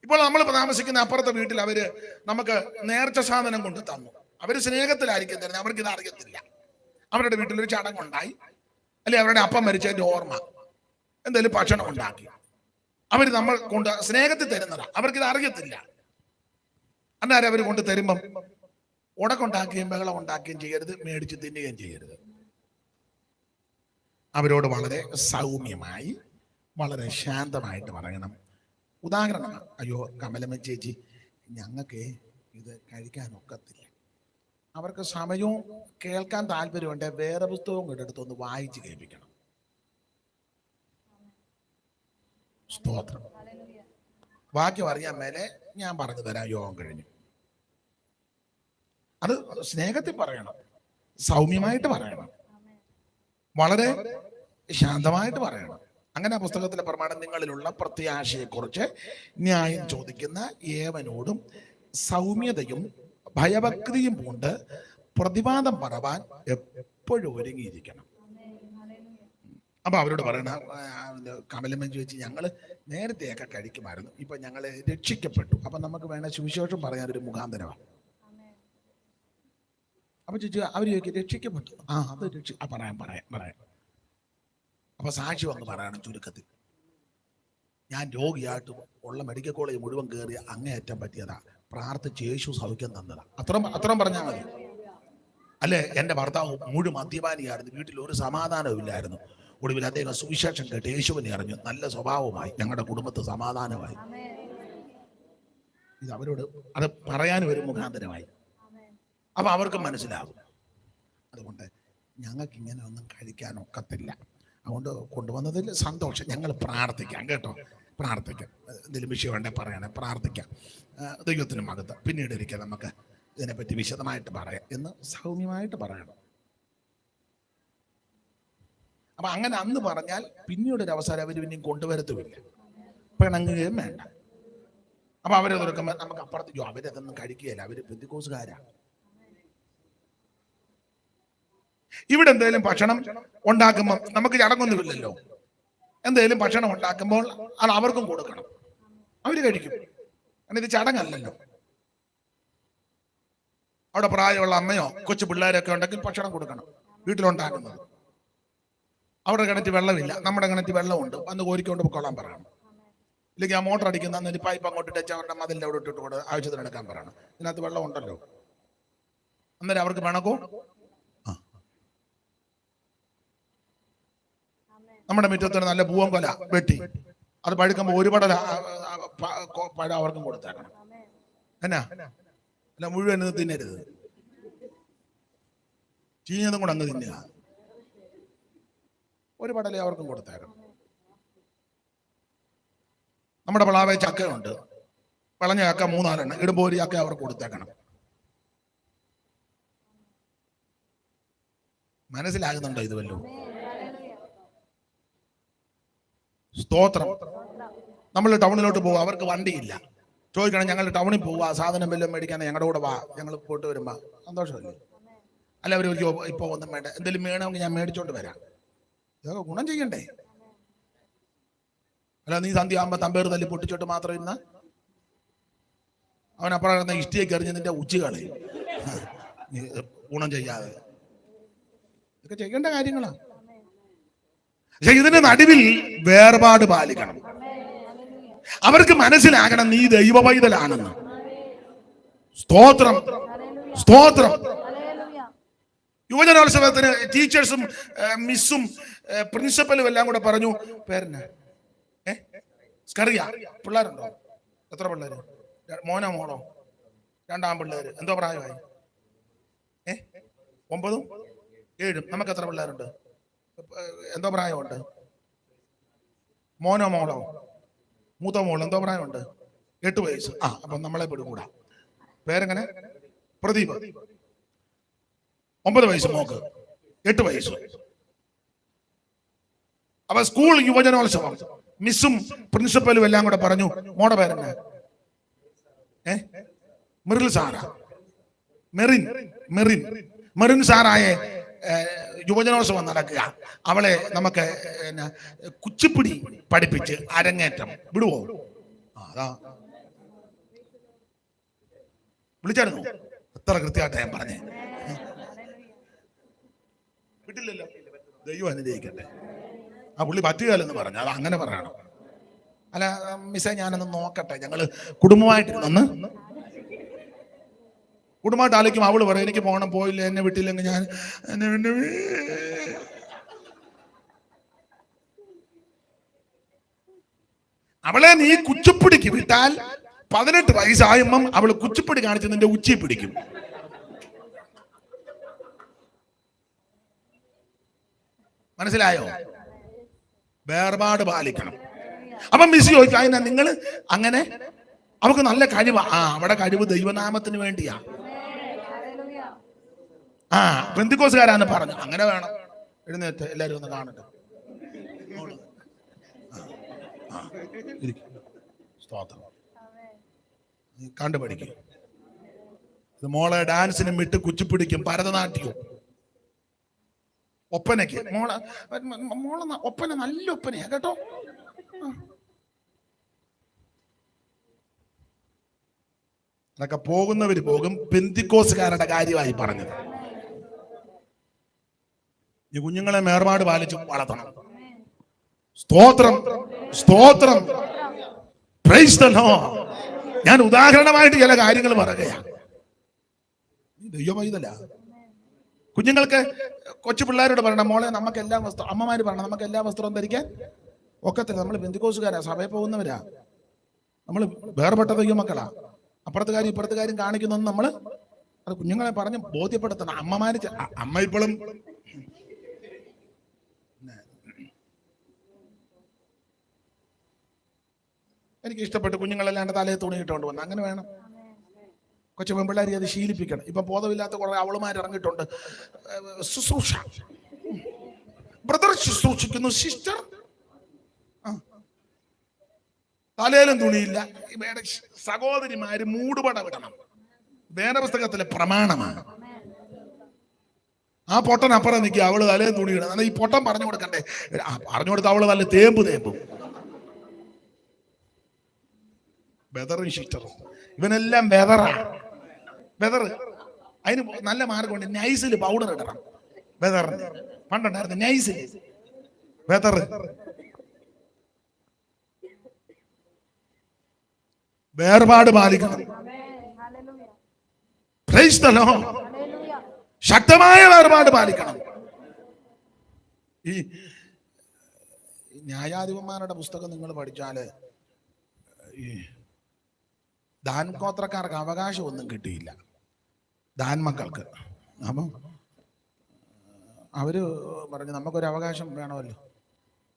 ഇപ്പോൾ നമ്മൾ താമസിക്കുന്ന അപ്പുറത്തെ വീട്ടിൽ അവര് നമുക്ക് നേർച്ച സാധനം കൊണ്ട് തന്നു. അവര് സ്നേഹത്തിലായിരിക്കും തരുന്നത്, അവർക്ക് ഇത് അറിയത്തില്ല. അവരുടെ വീട്ടിലൊരു ചടങ്ങുണ്ടായി, അല്ലെ അവരുടെ അപ്പം മരിച്ചതിന്റെ ഓർമ്മ എന്തെങ്കിലും ഭക്ഷണം ഉണ്ടാക്കി അവർ നമ്മൾ കൊണ്ട് സ്നേഹത്തിൽ തരുന്നതാ. അവർക്കിത് അറിയത്തില്ല. അന്നേരം അവർ കൊണ്ട് തരുമ്പം ഉടക്കുണ്ടാക്കുകയും ബഹളം ഉണ്ടാക്കുകയും ചെയ്യരുത്, മേടിച്ച് തിന്നുകയും ചെയ്യരുത്. അവരോട് വളരെ സൗമ്യമായി വളരെ ശാന്തമായിട്ട് പറയണം. ഉദാഹരണം, അയ്യോ കമലമ്മ ചേച്ചി, ഞങ്ങൾക്ക് ഇത് കഴിക്കാനൊക്കത്തില്ല. അവർക്ക് സമയവും കേൾക്കാൻ താല്പര്യമുണ്ട്, വേറെ പുസ്തകവും കൂടെ എടുത്തൊന്ന് വായിച്ച് കേൾപ്പിക്കണം. സ്തോത്രം. വാക്യം അറിയാൻ മേലെ ഞാൻ പറഞ്ഞു തരാം, യോഗം കഴിഞ്ഞു. അത് സ്നേഹത്തിൽ പറയണം, സൗമ്യമായിട്ട് പറയണം, വളരെ ശാന്തമായിട്ട് പറയണം. അങ്ങനെ ആ പുസ്തകത്തിലെ പ്രമാണം, നിങ്ങളിലുള്ള പ്രത്യാശയെക്കുറിച്ച് ന്യായം ചോദിക്കുന്ന ഏവനോടും സൗമ്യതയും ഭയഭക്തിയും കൊണ്ട് പ്രതിവാദം പറവാൻ എപ്പോഴും ഒരുങ്ങിയിരിക്കണം. അപ്പൊ അവരോട് പറയണ, കമലമ്മൻ ചോദിച്ച്, ഞങ്ങള് നേരത്തെയൊക്കെ കഴിക്കുമായിരുന്നു, ഇപ്പൊ ഞങ്ങള് രക്ഷിക്കപ്പെട്ടു, അപ്പൊ നമുക്ക് വേണ സുവിശേഷം പറയാനൊരു മുഖാന്തരമാണ്. അപ്പൊ ചോദിച്ചു, അവര് ചോദിക്കും രക്ഷിക്കപ്പെട്ടു, അത് പറയാം. അപ്പൊ സാക്ഷി വന്ന് പറയണം ചുരുക്കത്തിൽ, ഞാൻ രോഗിയായിട്ട് ഉള്ള മെഡിക്കൽ കോളേജ് മുഴുവൻ കയറി അങ്ങേയറ്റം പറ്റിയതാ, പ്രാർത്ഥിച്ച് യേശു സൗഖ്യം തന്നതാ. അത്രയും പറഞ്ഞാൽ മതി. അല്ലെ, എന്റെ ഭർത്താവ് മുഴുവൻ മദ്യപാനിയായിരുന്നു, വീട്ടിൽ ഒരു സമാധാനവും ഇല്ലായിരുന്നു, ഒടുവിൽ അദ്ദേഹം സുവിശേഷം കേട്ട് യേശുവിനെ അറിഞ്ഞു, നല്ല സ്വഭാവമായി, ഞങ്ങളുടെ കുടുംബത്ത് സമാധാനമായി. ഇത് അവരോട് അത് പറയാനും ഒരു മുഖാന്തരമായി. അപ്പൊ അവർക്ക് മനസ്സിലാകും. അതുകൊണ്ട് ഞങ്ങൾക്ക് ഇങ്ങനെ ഒന്നും കഴിക്കാൻ ഒക്കത്തില്ല, അതുകൊണ്ട് കൊണ്ടുവന്നതിൽ സന്തോഷം, ഞങ്ങൾ പ്രാർത്ഥിക്കാം കേട്ടോ, പ്രാർത്ഥിക്കാം, എന്തെങ്കിലും വിഷയം ഉണ്ടെങ്കിൽ പറയണേ, പ്രാർത്ഥിക്കാം, ദൈവത്തിന് മകത്ത്, പിന്നീട് ഇരിക്കാം, നമുക്ക് ഇതിനെപ്പറ്റി വിശദമായിട്ട് പറയാം എന്ന് സൗമ്യമായിട്ട് പറയണം. അപ്പൊ അങ്ങനെ അന്ന് പറഞ്ഞാൽ പിന്നീടൊരു അവസരം അവർ പിന്നെയും കൊണ്ടുവരത്തുമില്ല, പിണങ്ങുകയും വേണ്ട. അപ്പൊ അവരെ തുറക്കുമ്പോൾ നമുക്ക് അപ്പുറത്തേക്കോ അവരതൊന്നും കഴിക്കുകയില്ല, അവര് പെന്തിക്കോസുകാരാണ്. ഇവിടെ എന്തെങ്കിലും ഭക്ഷണം ഉണ്ടാക്കുമ്പോൾ നമുക്ക് ചടങ്ങൊന്നുമില്ലല്ലോ, എന്തെങ്കിലും ഭക്ഷണം ഉണ്ടാക്കുമ്പോൾ അത് അവർക്കും കൊടുക്കണം, അവര് കഴിക്കും. കാരണം ഇത് ചടങ്ങല്ലല്ലോ. അവിടെ പ്രായമുള്ള അമ്മയോ കൊച്ചു പിള്ളേരൊക്കെ ഉണ്ടെങ്കിൽ ഭക്ഷണം കൊടുക്കണം, വീട്ടിലുണ്ടാക്കുന്നത്. അവിടെ കിണറ്റ് വെള്ളമില്ല, നമ്മുടെ കിണറ്റ് വെള്ളമുണ്ട്, വന്ന് കോരിക്കൊണ്ട് പൊക്കോളാൻ പറയണം. ഇല്ലെങ്കിൽ ആ മോട്ടർ അടിക്കുന്ന അന്ന് പൈപ്പ് അങ്ങോട്ട് ഇട്ട് അവരുടെ മതിലിന്റെ അവിടെ ഇട്ടിട്ട് കൂടെ ആവശ്യത്തിന് എടുക്കാൻ പറയണം. ഇതിനകത്ത് വെള്ളം ഉണ്ടല്ലോ. അന്നേരം അവർക്ക് പിണക്കോ? നമ്മുടെ മുറ്റത്തിന് നല്ല പൂവൻ കൊല വെട്ടി അത് പഴുക്കുമ്പോൾ ഒരു പടല പഴം അവർക്കും കൊടുത്തേക്കണം. എന്നാ അല്ല, മുഴുവൻ തിന്നരുത്, ചീഞ്ഞതും കൂടെ അങ്ങ് തിന്നുക. ഒരു പടലേ അവർക്കും കൊടുത്തേക്കണം. നമ്മുടെ പ്ലാവേ ചക്കയുണ്ട്, വിളഞ്ഞ ചക്ക 3-4 ഇടുമ്പോൾ ഒരു ചക്ക അവർക്ക് കൊടുത്തേക്കണം. മനസ്സിലാകുന്നുണ്ടോ ഇത് വല്ലോ? സ്തോത്രം. നമ്മൾ ടൗണിലോട്ട് പോകുക, അവർക്ക് വണ്ടിയില്ല, ചോദിക്കണം ഞങ്ങൾ ടൗണിൽ പോവുക, സാധനം വല്ലതും മേടിക്കാൻ ഞങ്ങളുടെ കൂടെ വാ, ഞങ്ങൾ പോയിട്ട് വരുമ്പോ സന്തോഷമല്ലേ? അല്ല, അവർ ഇപ്പൊ ഒന്നും വേണ്ട, എന്തെങ്കിലും വേണമെങ്കിൽ ഞാൻ മേടിച്ചോണ്ട് വരാം. ഇതൊക്കെ ഗുണം ചെയ്യണ്ടേ? അല്ല, നീ സന്ധ്യ ആകുമ്പോ തമ്പേർ തല്ലി പൊട്ടിച്ചോട്ട് മാത്രം ഇരുന്ന അവൻ അപ്പുറം ഇഷ്ടിയൊക്കെ എറിഞ്ഞ് നിന്റെ ഉച്ചകളെ ഗുണം ചെയ്യാതെ ഇതൊക്കെ ചെയ്യേണ്ട കാര്യങ്ങളാണ്. പക്ഷെ ഇതിന്റെ നടുവിൽ വേർപാട് പാലിക്കണം. അവർക്ക് മനസ്സിലാകണം നീ ദൈവ പൈതലാണെന്ന്. സ്തോത്രം, സ്തോത്രം. യുവജനോത്സവത്തിന് ടീച്ചേഴ്സും മിസ്സും പ്രിൻസിപ്പലും എല്ലാം കൂടെ പറഞ്ഞു, പേരെന്നാ സ്കറിയ, പിള്ളേരുണ്ടോ? എത്ര പിള്ളേര്? മോനോ മോളോ? 2 ആൺപിള്ളേര്. എന്തോ പ്രായമായി? 9, 7. നമുക്ക് എത്ര പിള്ളേരുണ്ട്? എന്തോ പ്രായമുണ്ട്? മോനോ മോളോ? മൂത്ത മോള് എന്തോ പ്രായമുണ്ട്? 8 വയസ്സ്. അപ്പൊ നമ്മളെ പെടുകൂടാ. പേരെങ്ങനെ? പ്രദീപ്. 9 വയസ്സ് മോക്ക്, 8 വയസ്സ്. അപ്പൊ സ്കൂൾ യുവജനോത്സവം മിസ്സും പ്രിൻസിപ്പലും എല്ലാം കൂടെ പറഞ്ഞു, മോടെ പേരെന്നെ? മെറിൻ സാറാ. മെറിൻ സാറായ യുവജനോത്സവം നടക്കുക, അവളെ നമുക്ക് കുച്ചിപ്പിടി പഠിപ്പിച്ച് അരങ്ങേറ്റം വിടുവോ? അതാ വിളിച്ചായിരുന്നു, എത്ര കൃത്യമായിട്ട് ഞാൻ പറഞ്ഞേ. വിട്ടില്ലല്ലോ, ദൈവം അനുഗ്രഹിക്കട്ടെ. ആ പുള്ളി പറ്റുകയല്ലെന്ന് പറഞ്ഞു, അത് അങ്ങനെ പറയണം. അല്ല മിസ്സേ, ഞാനൊന്ന് നോക്കട്ടെ, ഞങ്ങള് കുടുംബമായിട്ടിരുന്നൊന്ന് കുടുംബമായിട്ട് ആലോചിക്കും. അവള് പറയും എനിക്ക് പോകണം, പോയില്ല, എന്നെ വിട്ടില്ലെങ്കിൽ ഞാൻ അവളെ നീ കുച്ചിപ്പിടിക്ക് വിട്ടാൽ 18 വയസ്സായുമ്പം അവള് കുച്ചിപ്പിടി കാണിച്ച് നിന്റെ ഉച്ചി പിടിക്കും. മനസ്സിലായോ? വേർപാട് പാലിക്കണം. അപ്പൊ മിസ് ചോദിച്ചു, അതിനാ നിങ്ങൾ അങ്ങനെ അവർക്ക് നല്ല കഴിവാ. അവിടെ കഴിവ് ദൈവനാമത്തിന് വേണ്ടിയാ. പെന്തിക്കോസുകാരാന്ന് പറഞ്ഞു, അങ്ങനെ വേണം. എഴുന്നേറ്റ് എല്ലാരും ഒന്ന് കാണട്ടെ. സ്തോത്രം. കണ്ടുപഠിക്കും. മോളെ ഡാൻസിനും വിട്ട് കുച്ചിപ്പിടിക്കും, ഭരതനാട്യവും, ഒപ്പനയ്ക്ക്. മോളെ ഒപ്പന നല്ല ഒപ്പനയാ കേട്ടോ. അതൊക്കെ പോകുന്നവര് പോകും. പെന്തിക്കോസുകാരുടെ കാര്യമായി പറഞ്ഞത്. ഈ കുഞ്ഞുങ്ങളെ മേർപാട് പാലിച്ച് വളർത്തണം. സ്തോത്രം, സ്തോത്രം. Price the Lord. ഞാൻ ഉദാഹരണമായിട്ട് ചില കാര്യങ്ങൾ പറയുകയാണ്. ദൈവമൈതല്ല. കുഞ്ഞുങ്ങൾക്ക്, കൊച്ചു പിള്ളേരോട് പറയണം, മോളെ നമുക്ക് എല്ലാ വസ്ത്രം, അമ്മമാര് പറയണം നമുക്ക് എല്ലാ വസ്ത്രവും ധരിക്കാൻ ഒക്കത്തില്ല. നമ്മൾ പെന്തിക്കോസുകാരാ, സഭയിൽ പോകുന്നവരാ, നമ്മൾ വേർപെട്ട ദൈവമക്കളാ. അപ്പുറത്തെ കാര്യം ഇപ്പുറത്തെ കാര്യം കാണിക്കുന്നൊന്നും നമ്മൾ അത് കുഞ്ഞുങ്ങളെ പറഞ്ഞ് ബോധ്യപ്പെടുത്തണം. അമ്മമാര്, അമ്മ ഇപ്പോഴും എനിക്ക് ഇഷ്ടപ്പെട്ട് കുഞ്ഞുങ്ങളെല്ലാണ്ട് തലയെ തുണി ഇട്ടുകൊണ്ട് വന്നു. അങ്ങനെ വേണം. കൊച്ചു പെൺപിള്ളേരെ അത് ശീലിപ്പിക്കണം. ഇപ്പൊ ബോധമില്ലാത്ത കുറെ അവളുമാർ ഇറങ്ങിയിട്ടുണ്ട്. ശുശ്രൂഷ, ബ്രദർ ശുശ്രൂഷിക്കുന്നു, സിസ്റ്റർ തലയിലും തുണിയില്ല. സഹോദരിമാര് മൂടുപട വിടണം. വേദപുസ്തകത്തിലെ പ്രമാണമാണ്. ആ പൊട്ടൻ അപ്പുറം നിൽക്കുക, അവള് തലയിൽ തുണി ഇടണം. ഈ പൊട്ടൻ പറഞ്ഞു കൊടുക്കണ്ടേ? പറഞ്ഞു കൊടുത്ത അവള് നല്ല തേമ്പും. ബെദറും സിസ്റ്ററും ഇവനെല്ലാം ബെദറാ. ബെദർ അതിന് നല്ല മാർഗമുണ്ട്. നൈസിൽ പൗഡർ ഇടണം. ബെദറിന് പണ്ടുണ്ടായിരുന്നു നൈസിൽ. ബെദർ വേർപാട് പാലിക്കണം. Praise the Lord. ശക്തമായ വേർപാട് പാലിക്കണം. ഈ ന്യായാധിപന്മാരുടെ പുസ്തകം നിങ്ങൾ പഠിച്ചാല് ഈ ദാൻ ഗോത്രക്കാർക്ക് അവകാശമൊന്നും കിട്ടിയില്ല, ദാൻ മക്കൾക്ക്. അപ്പം അവര് പറഞ്ഞു നമുക്കൊരു അവകാശം വേണമല്ലോ.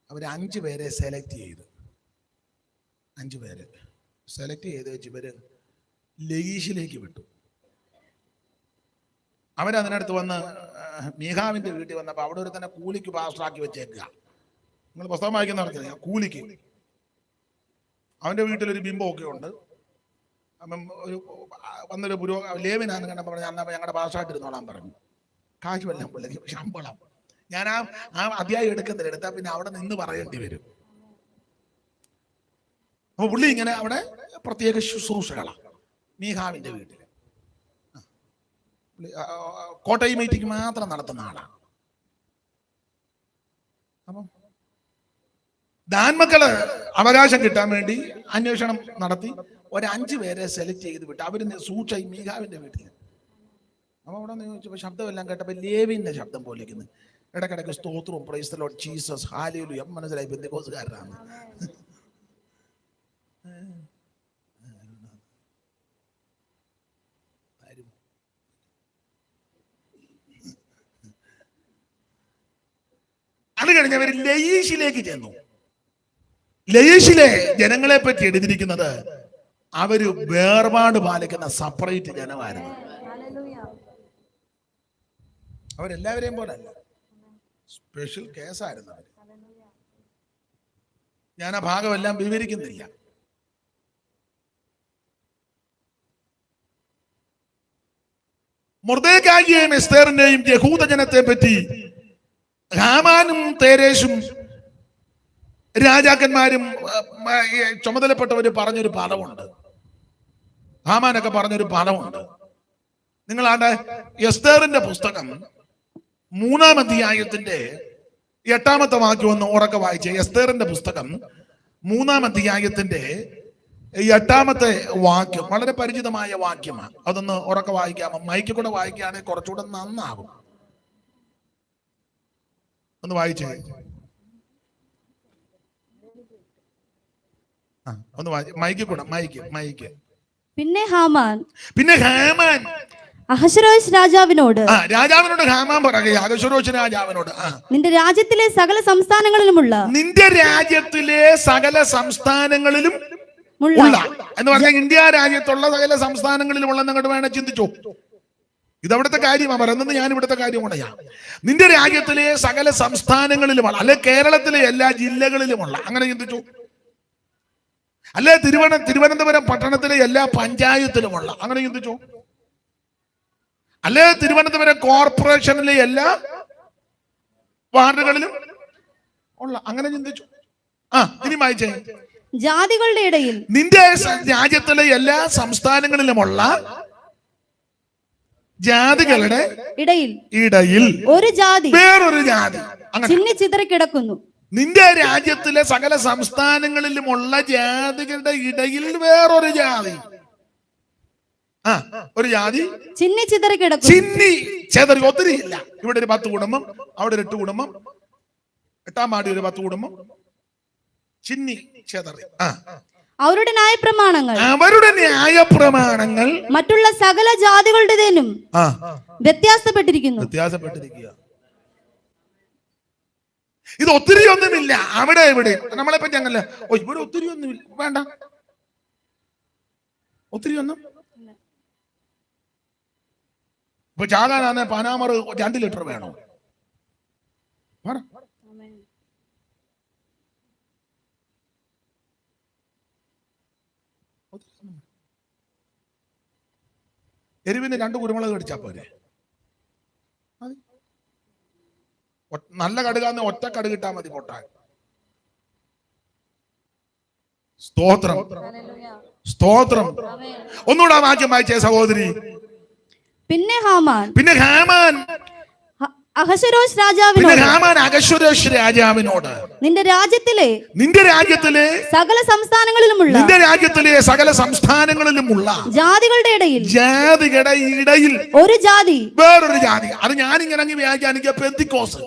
അവർ 5 പേരെ സെലക്ട് ചെയ്തു. 5 പേര് സെലക്ട് ചെയ്ത് വെച്ച് ഇവര് ലയീഷിലേക്ക് വിട്ടു. അവരതിനടുത്ത് വന്ന് മീഖാവിന്റെ വീട്ടിൽ വന്നപ്പോൾ അവിടെ ഒരു തന്നെ കൂലിക്ക് പാസ്റ്ററാക്കി വെച്ചേക്കുക. നിങ്ങൾ പുസ്തകം വായിക്കുന്നവർക്ക് കൂലിക്ക്. അവന്റെ വീട്ടിലൊരു ബിംബമൊക്കെ ഉണ്ട്. അപ്പം വന്നൊരു ലേവിനാന്ന് കണ്ടപ്പോൾ പറഞ്ഞു, അന്നപ്പോൾ ഞങ്ങളുടെ പാസ്സായിട്ടിരുന്നോളാൻ പറഞ്ഞു. കാശുമെല്ലാം പിള്ളേക്ക് ശമ്പളം. ഞാൻ ആ അധ്യായം എടുത്താൽ പിന്നെ അവിടെ നിന്ന് പറയേണ്ടി വരും. അപ്പൊ പുള്ളി ഇങ്ങനെ അവിടെ പ്രത്യേക ശുശ്രൂഷകളാണ് മീഖാവിന്റെ വീട്ടിൽ. കോട്ടയം മീറ്റിംഗ് മാത്രം നടത്തുന്ന ആളാണ്. അപ്പം ദാൻമക്കള് അവകാശം കിട്ടാൻ വേണ്ടി അന്വേഷണം നടത്തി ഒരു 5 പേരെ സെലക്ട് ചെയ്ത് വിട്ടു. അവര് സൂക്ഷ മീഖാവിന്റെ വീട്ടിൽ. അപ്പൊ അവിടെ നിന്ന് ചോദിച്ചപ്പോ ശബ്ദമെല്ലാം കേട്ടപ്പോ ലേവിന്റെ ശബ്ദം പോലിരിക്കുന്നു. ഇടക്കിടക്ക് സ്തോത്രവും price the Lord Jesus hallelujah. മനസ്സിലായി പെന്തക്കോസ്തുകാരനാണ്. അത് കഴിഞ്ഞവർ ലയീഷിലേക്ക് ചെന്നു. ലയീഷിലെ ജനങ്ങളെ പറ്റി എഴുതിയിരിക്കുന്നത് അവര് വേർപാട് പാലിക്കുന്ന സെപ്പറേറ്റ് ജനമായിരുന്നു. അവരെല്ലാവരെയും പോലെ അല്ല, സ്പെഷ്യൽ കേസായിരുന്നു അവര്. ഞാൻ ആ ഭാഗമെല്ലാം വിവരിക്കുന്നില്ല. മൊർദെഖായിയെയും എസ്തേറിനെയും യഹൂദ ജനത്തെ പറ്റി ഹാമാനും തേരേശും രാജാക്കന്മാരും ചുമതലപ്പെട്ടവര് പറഞ്ഞൊരു പദമുണ്ട്. ഹാമാനൊക്കെ പറഞ്ഞൊരു പദമുണ്ട്. നിങ്ങളാണ്ട് എസ്തേറിന്റെ പുസ്തകം 3-ാം അധ്യായത്തിന്റെ 8-ാമത്തെ വാക്യം ഒന്ന് ഉറക്കെ വായിച്ചേ. എസ്തേറിന്റെ പുസ്തകം 3-ാം അധ്യായത്തിന്റെ 8-ാമത്തെ വാക്യം വളരെ പരിചിതമായ വാക്യമാണ്. അതൊന്ന് ഉറക്കെ വായിക്കാമോ? മൈക്കിൽ കൂടെ വായിക്കുകയാണെങ്കിൽ കുറച്ചുകൂടെ നന്നാകും. ഒന്ന് വായിച്ചേ. ഒന്ന് മൈക്കിൽ കൂടെ മൈക്ക്. പിന്നെ ഹാമാൻ അഹശ്വേരോശ് രാജാവിനോട് ഹാമാൻ പറയുക, അഹശ്വേരോശ് രാജാവിനോട്, നിന്റെ രാജ്യത്തിലെ സകല സംസ്ഥാനങ്ങളിലുമുള്ള എന്ന് പറഞ്ഞാൽ ഇന്ത്യ രാജ്യത്തുള്ള സകല സംസ്ഥാനങ്ങളിലുമുള്ള നിങ്ങോട്ട് വേണേ ചിന്തിച്ചോ. ഇതവിടുത്തെ കാര്യമാണ് പറയുന്നത്, ഞാൻ ഇവിടുത്തെ കാര്യം കൂടെയാ. നിന്റെ രാജ്യത്തിലെ സകല സംസ്ഥാനങ്ങളിലുമുള്ള, അല്ലെ കേരളത്തിലെ എല്ലാ ജില്ലകളിലുമുള്ള, അങ്ങനെ ചിന്തിച്ചു. അല്ലെ തിരുവനന്തപുരം പട്ടണത്തിലെ എല്ലാ പഞ്ചായത്തിലുമുള്ള, അങ്ങനെ ചിന്തിച്ചു. അല്ലെ തിരുവനന്തപുരം കോർപ്പറേഷനിലെ എല്ലാ വാർഡുകളിലും ഉള്ള, അങ്ങനെ ചിന്തിച്ചു. ഇനി വായിച്ചേ. ജാതികളുടെ ഇടയിൽ, നിന്റെ രാജ്യത്തിലെ എല്ലാ സംസ്ഥാനങ്ങളിലുമുള്ള ജാതികളുടെ ഇടയിൽ ഒരു ജാതി വേറൊരു ജാതി ചിന്നിച്ചിതറി കിടക്കുന്നു. നിന്റെ രാജ്യത്തിലെ സകല സംസ്ഥാനങ്ങളിലുമുള്ള ജാതികളുടെ ഇടയിൽ വേറൊരു ജാതി, ഒരു ജാതി ചിന്നിച്ചിതറി കിടക്കുന്നു. ചിന്നി ഒത്തിരി ഇല്ല. ഇവിടെ ഒരു 10 കുടുംബം, അവിടെ ഒരു 8 കുടുംബം, 8-ാം വാർഡിൽ ഒരു 10 കുടുംബം, ചിന്നി ചെതറി. അവരുടെ ന്യായപ്രമാണങ്ങൾ മറ്റുള്ള സകല ജാതികളുടേതിനും വ്യത്യാസപ്പെട്ടിരിക്കുന്നു. ഇത് ഒത്തിരി ഒന്നുമില്ല അവിടെ ഇവിടെ. നമ്മളെ പറ്റി അങ്ങനല്ല, ഇവിടെ ഒത്തിരി ഒന്നുമില്ല, വേണ്ട ഒത്തിരി ഒന്നും. ഇപ്പൊ ചാകാനാണ് പനാമർ 2 ലിറ്റർ വേണോ? എരിവിന് 2 കുരുമുളക് കടിച്ചാ പോരെ? നല്ല കടുകാന്ന് ഒറ്റ കടുകിട്ടാ മതി പൊട്ടാൻ. സ്തോത്രം. ഒന്നുകൂടെ വാക്യം വായിച്ചേ സഹോദരി. പിന്നെ ഹാമാൻ അഹശ്വേരോശ് രാജാവിനോട് നിന്റെ രാജ്യത്തിലെ സകല സംസ്ഥാനങ്ങളിലുമുള്ള ജാതികളുടെ ഇടയിൽ ഒരു ജാതി വേറൊരു ജാതി. അത് ഞാനിങ്ങനെ വ്യാഖ്യാനിക്കുക പെന്തിക്കോസ്.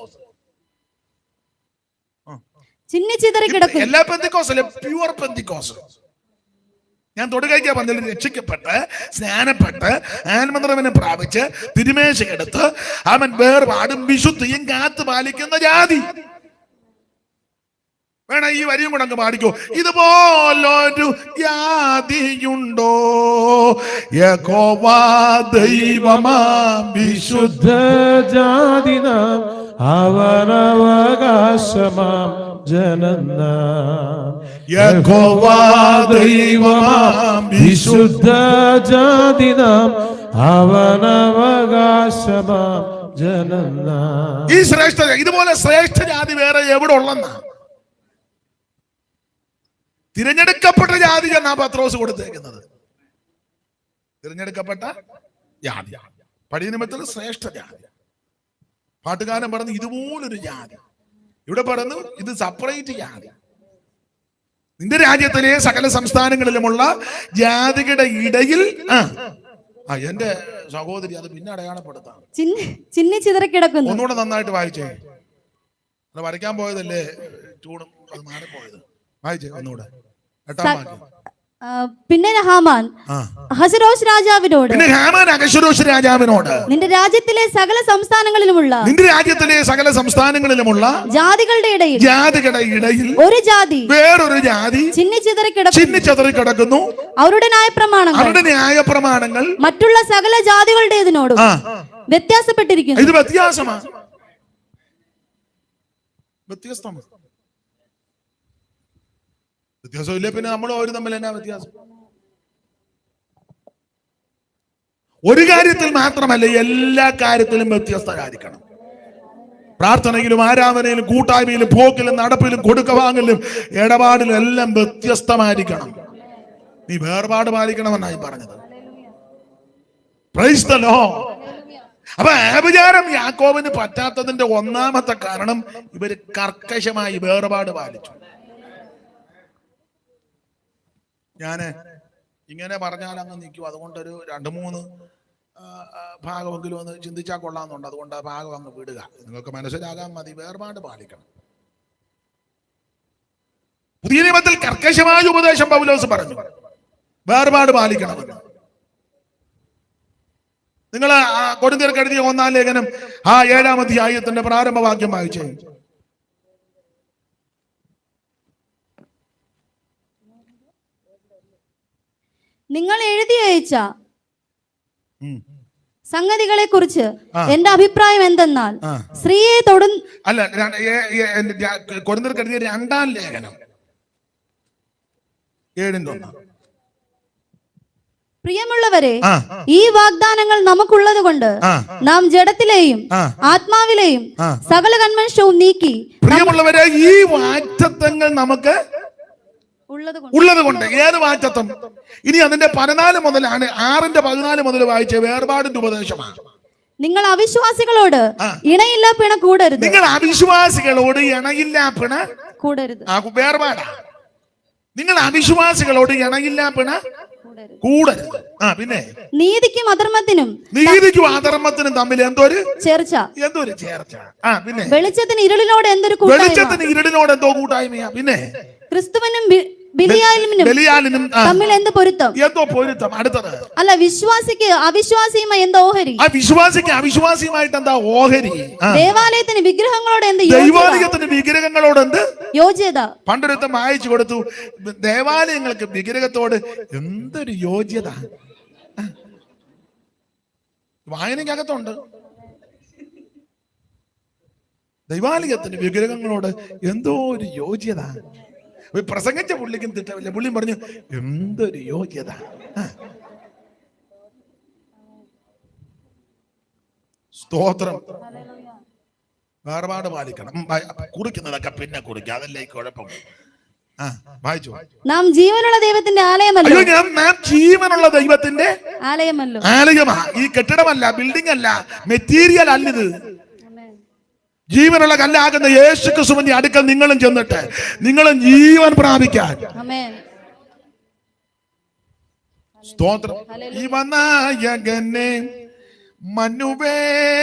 ചിന്നിച്ചിതറി കിടക്കുന്നു. എല്ലാ പെന്തിക്കോസിലും പ്യുവർ പെന്തിക്കോസ്. ഞാൻ തൊടുകൈക്കാ പന്തൽ രക്ഷിക്കപ്പെട്ട് സ്നാനപ്പെട്ട് ആത്മനിറവിനെ പ്രാപിച്ച് തിരുമേശയെടുത്ത് അവൻ വേർപാടും വിശുദ്ധിയും കാത്തു പാലിക്കുന്ന ജാതി. വേണം ഈ വരിയും കൂടെ അങ്ങ് പാടിക്കോ. ഇതുപോലൊരു ജാതിയുണ്ടോ? യഹോവ ദൈവമാം വിശുദ്ധ ജാതി നാം അവനവകാശമാം ജനനാം. യഹോവ ദൈവമാം വിശുദ്ധ ജാതി നാം അവനവകാശമാം ജനനാം. ഈ ശ്രേഷ്ഠ, ഇതുപോലെ ശ്രേഷ്ഠ ജാതി വേറെ എവിടെ ഉള്ളെന്നാ? തിരഞ്ഞെടുക്കപ്പെട്ട ജാതി എന്നാ പത്രോസ് കൊടുത്തേക്കുന്നത്. തിരഞ്ഞെടുക്കപ്പെട്ട ജാതി, പഴയ നിയമത്തിൽ ശ്രേഷ്ഠ ജാതി. പാട്ടുകാരൻ പറഞ്ഞു ഇതുപോലൊരു ജാതി. ഇവിടെ പറഞ്ഞു ഇത് സെപ്പറേറ്റ് ജാതി. നിന്റെ രാജ്യത്തിലെ സകല സംസ്ഥാനങ്ങളിലുമുള്ള ജാതികളുടെ ഇടയിൽ എന്റെ സഹോദരി അത് പിന്നെ അടയാളപ്പെടുത്താം. ചിന്നിച്ചിതറി കിടക്കുന്നു. ഒന്നുകൂടെ നന്നായിട്ട് വായിച്ചേ. അത് വരയ്ക്കാൻ പോയതല്ലേ ചൂടും, അത് മാറിപ്പോയത്. വായിച്ചേ ഒന്നുകൂടെ. 8-ാം വാക്യം. പിന്നെ ഹാമാൻ അഹശ്വേരോശ് രാജാവിനോട് നിന്റെ രാജ്യത്തിലെ സകല സംസ്ഥാനങ്ങളിലുമുള്ള ജാതികളുടെ ഇടയിൽ ഒരു ജാതി വേറൊരു ജാതി ചിന്നിച്ചിതറി കിടക്കുന്നു. അവരുടെ ന്യായപ്രമാണങ്ങൾ മറ്റുള്ള സകല ജാതികളുടേതിനോടും വ്യത്യാസപ്പെട്ടിരിക്കുന്നു. ഇത് വ്യത്യാസമാണ്, വ്യത്യസ്തമാണ്. വ്യത്യാസമില്ല പിന്നെ നമ്മൾ ഒരു തമ്മിൽ എന്നാ വ്യത്യാസം? ഒരു കാര്യത്തിൽ മാത്രമല്ല, എല്ലാ കാര്യത്തിലും വ്യത്യസ്തരായിരിക്കണം. പ്രാർത്ഥനയിലും ആരാധനയിലും കൂട്ടായ്മയിലും പോക്കിലും നടപ്പിലും കൊടുക്ക വാങ്ങലും ഇടപാടിലും എല്ലാം വ്യത്യസ്തമായിരിക്കണം. നീ വേർപാട് പാലിക്കണമെന്നായി പറഞ്ഞത്. Price the Lord. അപ്പൊ ആഭിചാരം യാക്കോബിന് പറ്റാത്തതിന്റെ ഒന്നാമത്തെ കാരണം ഇവര് കർക്കശമായി വേർപാട് പാലിച്ചു. ഞാന് ഇങ്ങനെ പറഞ്ഞാൽ അങ്ങ് നിൽക്കും. അതുകൊണ്ടൊരു 2-3 ഭാഗമെങ്കിലും ഒന്ന് ചിന്തിച്ചാൽ കൊള്ളാമെന്നുണ്ട്. അതുകൊണ്ട് ആ ഭാഗം അങ്ങ് വിടുക. നിങ്ങൾക്ക് മനസ്സിലാകാൻ മതി. വേർപാട് പാലിക്കണം. പുതിയ നിയമത്തിൽ കർക്കശമായ ഉപദേശം പൗലോസ് പറഞ്ഞു, വേർപാട് പാലിക്കണമെന്ന്. നിങ്ങൾ കൊരിന്ത്യർക്ക് എഴുതിയ 1-ാം ലേഖനം 7-ാം അധ്യായത്തിന്റെ പ്രാരംഭവാക്യം വായിച്ചേ. നിങ്ങൾ എഴുതി അയച്ച സംഗതികളെ കുറിച്ച് എന്റെ അഭിപ്രായം എന്തെന്നാൽ, സ്ത്രീയെ അല്ല, കൊരിന്ത്യർക്ക് എഴുതിയ 2-ാം ലേഖനം 7-ന്റെ 1. പ്രിയമുള്ളവരെ, ഈ വാഗ്ദാനങ്ങൾ നമുക്കുള്ളത് കൊണ്ട് നാം ജഡത്തിലെയും ആത്മാവിലെയും സകല കൺവെൻഷവും നീക്കി. പ്രിയമുള്ളവരെ, ഈ വാഗ്ദത്തങ്ങൾ നമുക്ക് ഉള്ളത് കൊണ്ട്. ഏത് വാഗ്ദത്തം? ഇനി അതിന്റെ 14 മുതലാണ് 6-ന്റെ 14 മുതൽ വായിച്ച വേർപാടിന്റെ ഉപദേശമാണ്. നിങ്ങൾ അവിശ്വാസികളോട് ഇണയില്ല പിണ കൂടരുത്. നിങ്ങൾ അവിശ്വാസികളോട് ഇണയില്ല പിണ കൂടരുത്. വേർപാടാ. നിങ്ങൾ അവിശ്വാസികളോട് ഇണയില്ല പിണ കൂടരുത്. പിന്നെ നീതിക്കും അധർമ്മത്തിനും തമ്മിൽ എന്തൊരു ചേർച്ച. പിന്നെ വെളിച്ചത്തിന് ഇരുളിനോട് എന്തോ കൂട്ടായ്മയാ. പിന്നെ ക്രിസ്തുവിനും ബലിയാലിനും തമ്മിൽ എന്ത് പൊരുത്തം. അടുത്തത്, അല്ല, വിശ്വാസിക്ക് അവിശ്വാസിയുമായി എന്താ ഓഹരി. വിശ്വാസിക്ക് അവിശ്വാസിയുമായിട്ട് എന്താ ഓഹരി. ദേവാലയത്തിന് വിഗ്രഹങ്ങളോട് എന്ത് യോഗ്യത. പണ്ടൊരുത്തം വായിച്ചു കൊടുത്തു, ദേവാലയങ്ങൾക്ക് വിഗ്രഹത്തോട് എന്തൊരു യോഗ്യത. വായനക്കകത്തുണ്ട്. ദൈവാലയത്തിന് വിഗ്രഹങ്ങളോട് എന്തോ ഒരു യോഗ്യത. പ്രസംഗിച്ച പുള്ളിക്കും തിട്ടമില്ല. പുള്ളിയും പറഞ്ഞു എന്തൊരു യോഗ്യത. സ്തോത്രം. വേർപാട് പാലിക്കണം. കുറിക്കുന്നതൊക്കെ പിന്നെ കുറിക്കുക, അതല്ലേ കുഴപ്പം. വായിച്ചു. നാം ജീവനുള്ള ദൈവത്തിന്റെ ആലയമല്ലോ. നാം ജീവനുള്ള ദൈവത്തിന്റെ ആലയമാ. ഈ കെട്ടിടമല്ല, ബിൽഡിംഗ് അല്ല, മെറ്റീരിയൽ അല്ലിത്. ജീവനുള്ള കല്ലാകുന്ന യേശു ക്രിസ്തുവിന്റെ അടുക്കൽ നിങ്ങളും ചെന്നിട്ട് നിങ്ങളും ജീവൻ പ്രാപിക്കാൻ. സ്തോത്രം. ഈ വനായകനെ മനുവേലേ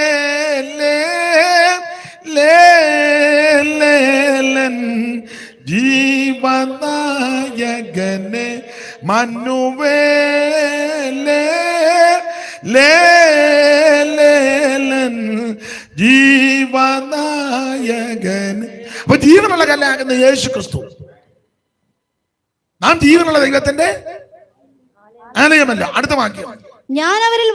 ജീവനായകനെ മനുവേലേ ജീവനായകൻ. അപ്പൊ ജീവനുള്ള കല്ലാകുന്ന യേശു ക്രിസ്തു. നാം ജീവനുള്ള ദൈവത്തിന്റെ ആലയമല്ല. അടുത്ത വാക്യം, ഞാൻ അവരിൽ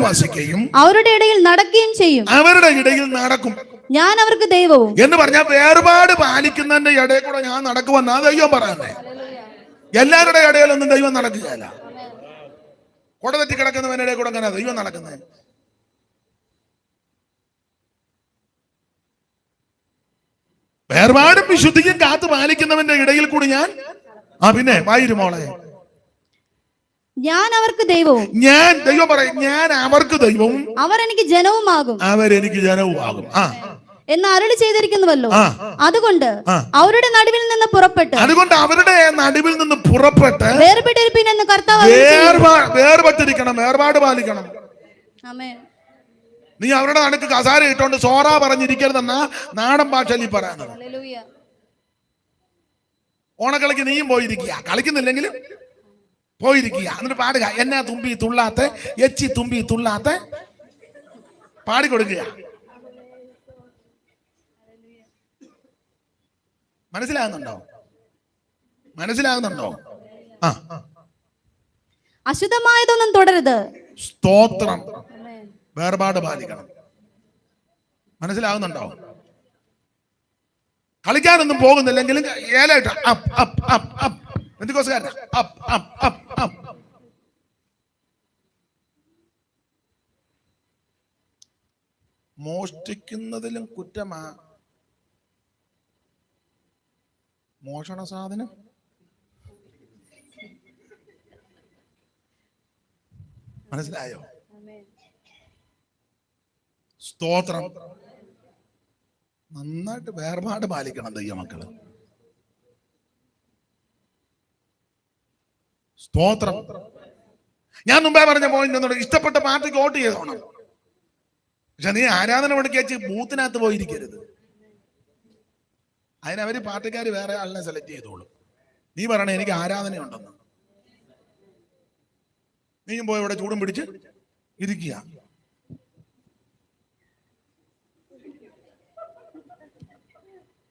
വസിക്കുകയും അവരുടെ ഇടയിൽ നടക്കുകയും ചെയ്യും. അവരുടെ ഇടയിൽ നടക്കും. ഞാൻ അവർക്ക് ദൈവവും എന്ന് പറഞ്ഞാൽ വേർപാട് പാലിക്കുന്നതിന്റെ ഇടയിൽ കൂടെ ഞാൻ നടക്കുമെന്നാ ദൈവം പറയുന്നത്. എല്ലാവരുടെ ഇടയിലൊന്നും ദൈവം നടക്കുകയല്ല. കുട തെറ്റി കിടക്കുന്നവന്റെ ഇടയിൽ കൂടെ അങ്ങനെ ദൈവം നടക്കുന്നത്. വേർപാടും വിശുദ്ധിക്കും കാത്തു പാലിക്കുന്നവന്റെ ഇടയിൽ കൂടി ഞാൻ. പിന്നെ വായിരുമോളെ, ഞാൻ അവർക്ക് ദൈവവും. ദൈവം പറയും, ഞാൻ അവർക്ക് ദൈവവും അവർ എനിക്ക് ജനവുമാകും. എന്ന് അരുളി ചെയ്തിരിക്കുന്നുവല്ലോ. അതുകൊണ്ട് അവരുടെ നടുവിൽ നിന്ന് പുറപ്പെട്ട് വേർപെട്ടിരിപ്പിൻ എന്ന് കർത്താവ്. വേർപെട്ടിരിക്കണം, വേർപാട് പാലിക്കണം. നീ അവരുടെ നടുക്ക് കസാര ഇട്ടോണ്ട് സോറ പറഞ്ഞിരിക്കരുതെന്നാ നാടൻ ഭാഷയിൽ പറയാനുള്ളത്. ഓണക്കളിക്ക് നീയും പോയിരിക്കുക, കളിക്കുന്നില്ലെങ്കിലും പോയിരിക്കുക. എന്നിട്ട് പാടുക, എന്നാ തുമ്പി തുള്ളാത്ത എച്ചി തുമ്പി തുള്ളാത്ത പാടിക്കൊടുക്കുക. മനസ്സിലാകുന്നുണ്ടോ? അശുദ്ധമായതൊന്നും തുടരുത്. സ്തോത്രം. വേർപാട് പാലിക്കണം. മനസ്സിലാകുന്നുണ്ടോ? കളിക്കാനൊന്നും പോകുന്നില്ലെങ്കിലും ഏലായിട്ട് മോഷ്ടിക്കുന്നതിലും കുറ്റമാ മോഷണ സാധനം. മനസ്സിലായോ? സ്തോത്രം. നന്നായിട്ട് വേർപാട് പാലിക്കണം ദൈവമക്കള്. സ്തോത്രം. ഞാൻ മുമ്പേ പറഞ്ഞ പോയിന്റ്, ഇഷ്ടപ്പെട്ട പാർട്ടിക്ക് വോട്ട് ചെയ്തോണം. പക്ഷെ നീ ആരാധന പഠിക്കാച്ച് ബൂത്തിനകത്ത് പോയിരിക്കരുത്. അതിനവര് പാർട്ടിക്കാർ വേറെ ആളിനെ സെലക്ട് ചെയ്തോളും. നീ പറയണേ എനിക്ക് ആരാധനയുണ്ടെന്ന്. നീയും പോയി ഇവിടെ ചൂടും പിടിച്ച് ഇരിക്കുക.